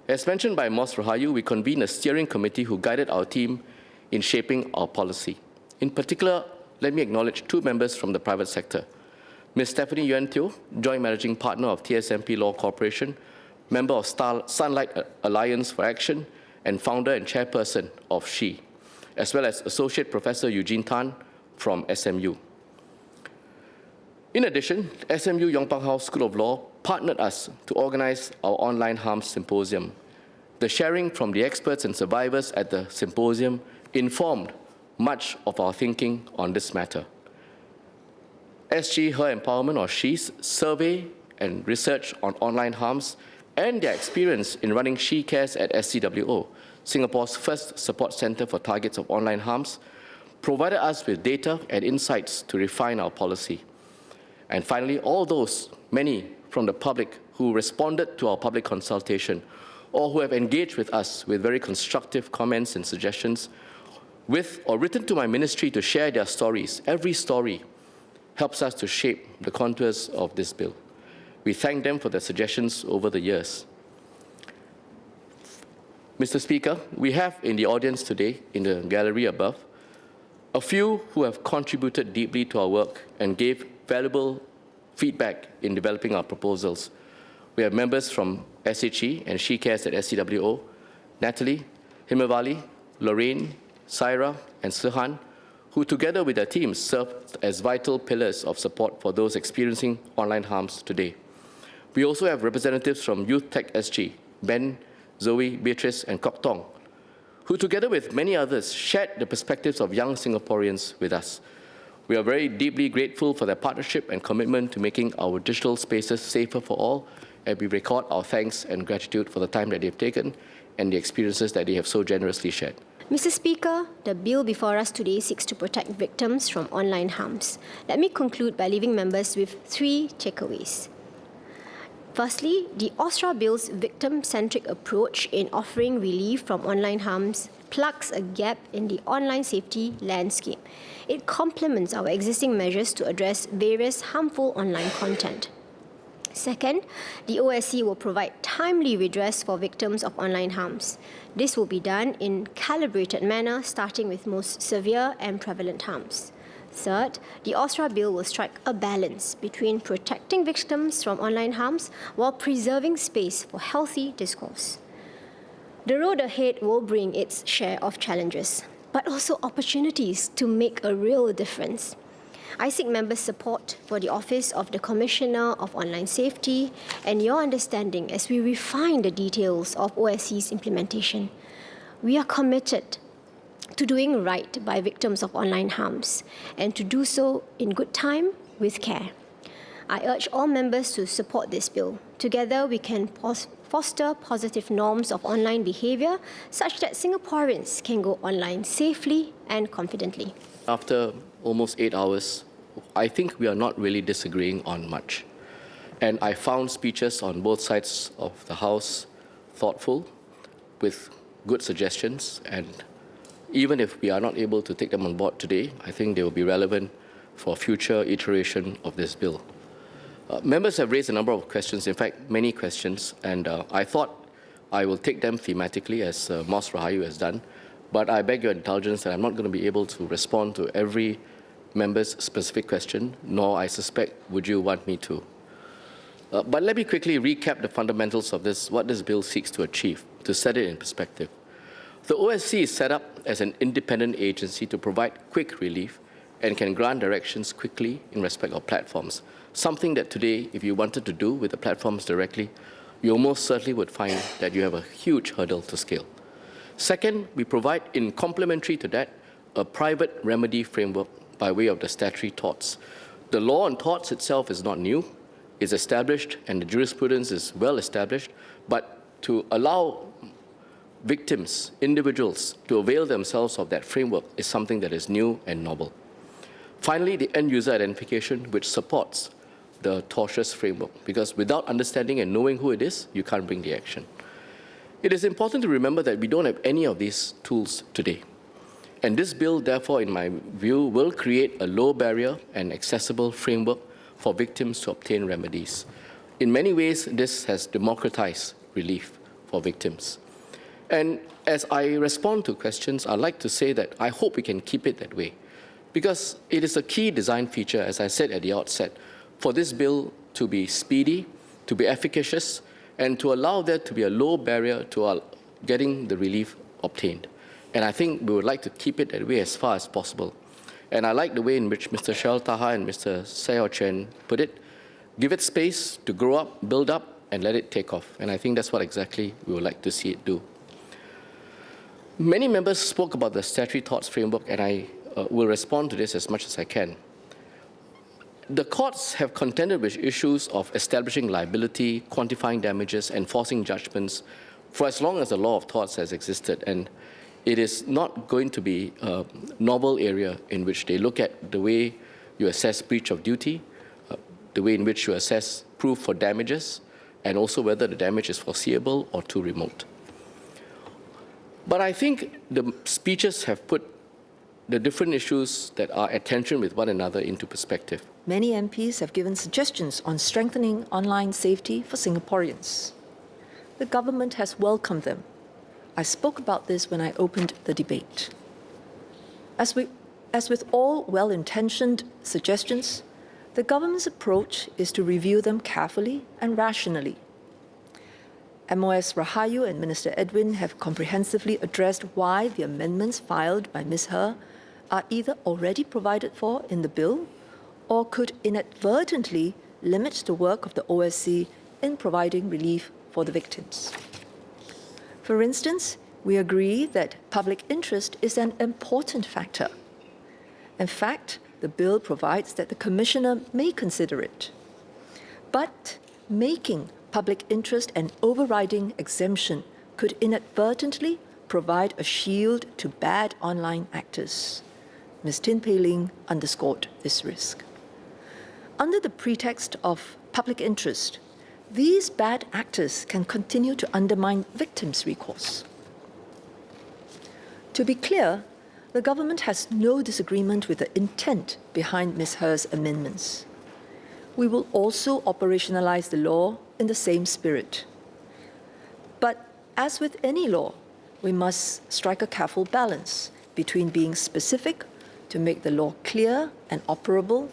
G: As mentioned by Ms. Rahayu, we convened a steering committee who guided our team in shaping our policy. In particular, let me acknowledge two members from the private sector. Ms. Stephanie Yuan Teo, Joint Managing Partner of TSMP Law Corporation, member of Sunlight Alliance for Action, and founder and chairperson of SHE, as well as Associate Professor Eugene Tan from SMU. In addition, SMU Yong Pang House School of Law partnered us to organize our online harms symposium. The sharing from the experts and survivors at the symposium informed much of our thinking on this matter. SG Her Empowerment, or SHE's survey and research on online harms and their experience in running She Cares at SCWO, Singapore's first support center for targets of online harms, provided us with data and insights to refine our policy. And finally, all those, many from the public who responded to our public consultation or who have engaged with us with very constructive comments and suggestions, with or written to my ministry to share their stories. Every story helps us to shape the contours of this bill. We thank them for their suggestions over the years. Mr. Speaker, we have in the audience today, in the gallery above, a few who have contributed deeply to our work and gave valuable feedback in developing our proposals. We have members from SHE and She Cares at SCWO, Natalie, Himavali, Lorraine, Saira, and Suhan, who together with their teams served as vital pillars of support for those experiencing online harms today. We also have representatives from Youth Tech SG, Ben, Zoe, Beatrice, and Kok Tong, who together with many others shared the perspectives of young Singaporeans with us. We are very deeply grateful for their partnership and commitment to making our digital spaces safer for all, and we record our thanks and gratitude for the time that they've taken and the experiences that they have so generously shared.
E: Mr. Speaker, the bill before us today seeks to protect victims from online harms. Let me conclude by leaving members with 3 takeaways. Firstly, the OSRA Bill's victim-centric approach in offering relief from online harms plugs a gap in the online safety landscape. It complements our existing measures to address various harmful online content. Second, the OSC will provide timely redress for victims of online harms. This will be done in calibrated manner, starting with most severe and prevalent harms. Third, the Austria Bill will strike a balance between protecting victims from online harms while preserving space for healthy discourse. The road ahead will bring its share of challenges, but also opportunities to make a real difference. I seek members' support for the Office of the Commissioner of Online Safety and your understanding as we refine the details of OSC's implementation. We are committed to doing right by victims of online harms and to do so in good time with care. I urge all members to support this bill. Together, we can foster positive norms of online behavior such that Singaporeans can go online safely and confidently.
G: After almost 8 hours, I think we are not really disagreeing on much. And I found speeches on both sides of the House thoughtful, with good suggestions, and even if we are not able to take them on board today, I think they will be relevant for future iteration of this bill. Members have raised a number of questions, in fact, many questions, and I thought I will take them thematically, as Mos Rahayu has done, but I beg your indulgence that I'm not going to be able to respond to every member's specific question, nor I suspect would you want me to. But let me quickly recap the fundamentals of this, what this bill seeks to achieve, to set it in perspective. The OSC is set up as an independent agency to provide quick relief and can grant directions quickly in respect of platforms, something that today, if you wanted to do with the platforms directly, you almost certainly would find that you have a huge hurdle to scale. Second, we provide, in complementary to that, a private remedy framework by way of the statutory torts. The law on torts itself is not new, it's established, and the jurisprudence is well established, but to allow victims, individuals, to avail themselves of that framework is something that is new and novel. Finally, the end-user identification, which supports the tortious framework, because without understanding and knowing who it is, you can't bring the action. It is important to remember that we don't have any of these tools today. And this bill, therefore, in my view, will create a low barrier and accessible framework for victims to obtain remedies. In many ways, this has democratized relief for victims. And as I respond to questions, I'd like to say that I hope we can keep it that way, because it is a key design feature, as I said at the outset, for this bill to be speedy, to be efficacious, and to allow there to be a low barrier to getting the relief obtained. And I think we would like to keep it that way as far as possible. And I like the way in which Mr. Cheryl Taha and Mr. Seo Chen put it. Give it space to grow up, build up, and let it take off. And I think that's what exactly we would like to see it do. Many members spoke about the statutory torts framework, and I will respond to this as much as I can. The courts have contended with issues of establishing liability, quantifying damages, enforcing judgments for as long as the law of torts has existed. And it is not going to be a novel area in which they look at the way you assess breach of duty, the way in which you assess proof for damages, and also whether the damage is foreseeable or too remote. But I think the speeches have put the different issues that are at tension with one another into perspective.
A: Many MPs have given suggestions on strengthening online safety for Singaporeans. The government has welcomed them. I spoke about this when I opened the debate. As with all well-intentioned suggestions, the government's approach is to review them carefully and rationally. MOS Rahayu and Minister Edwin have comprehensively addressed why the amendments filed by Ms. He are either already provided for in the bill or could inadvertently limit the work of the OSC in providing relief for the victims. For instance, we agree that public interest is an important factor. In fact, the bill provides that the Commissioner may consider it. But making public interest an overriding exemption could inadvertently provide a shield to bad online actors. Ms. Tin Pei Ling underscored this risk. Under the pretext of public interest, these bad actors can continue to undermine victims' recourse. To be clear, the government has no disagreement with the intent behind Ms. He's amendments. We will also operationalize the law in the same spirit. But as with any law, we must strike a careful balance between being specific to make the law clear and operable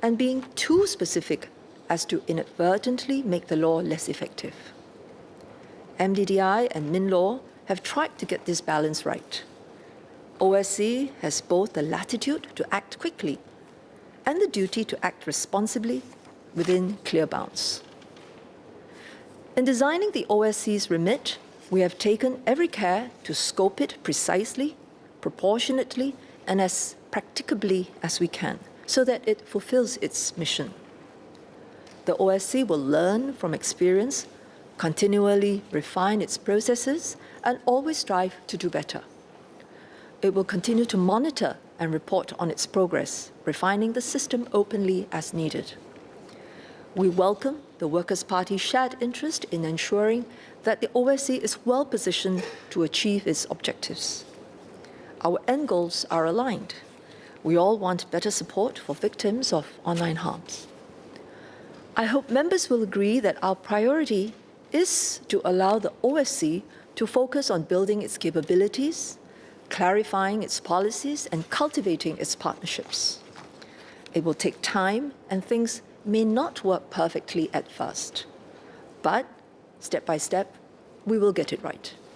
A: and being too specific as to inadvertently make the law less effective. MDDI and MinLaw have tried to get this balance right. OSC has both the latitude to act quickly and the duty to act responsibly within clear bounds. In designing the OSC's remit, we have taken every care to scope it precisely, proportionately, and as practicably as we can, so that it fulfills its mission. The OSC will learn from experience, continually refine its processes, and always strive to do better. It will continue to monitor and report on its progress, refining the system openly as needed. We welcome the Workers' Party's shared interest in ensuring that the OSC is well positioned to achieve its objectives. Our end goals are aligned. We all want better support for victims of online harms. I hope members will agree that our priority is to allow the OSC to focus on building its capabilities, clarifying its policies, and cultivating its partnerships. It will take time, and things may not work perfectly at first. But step by step, we will get it right.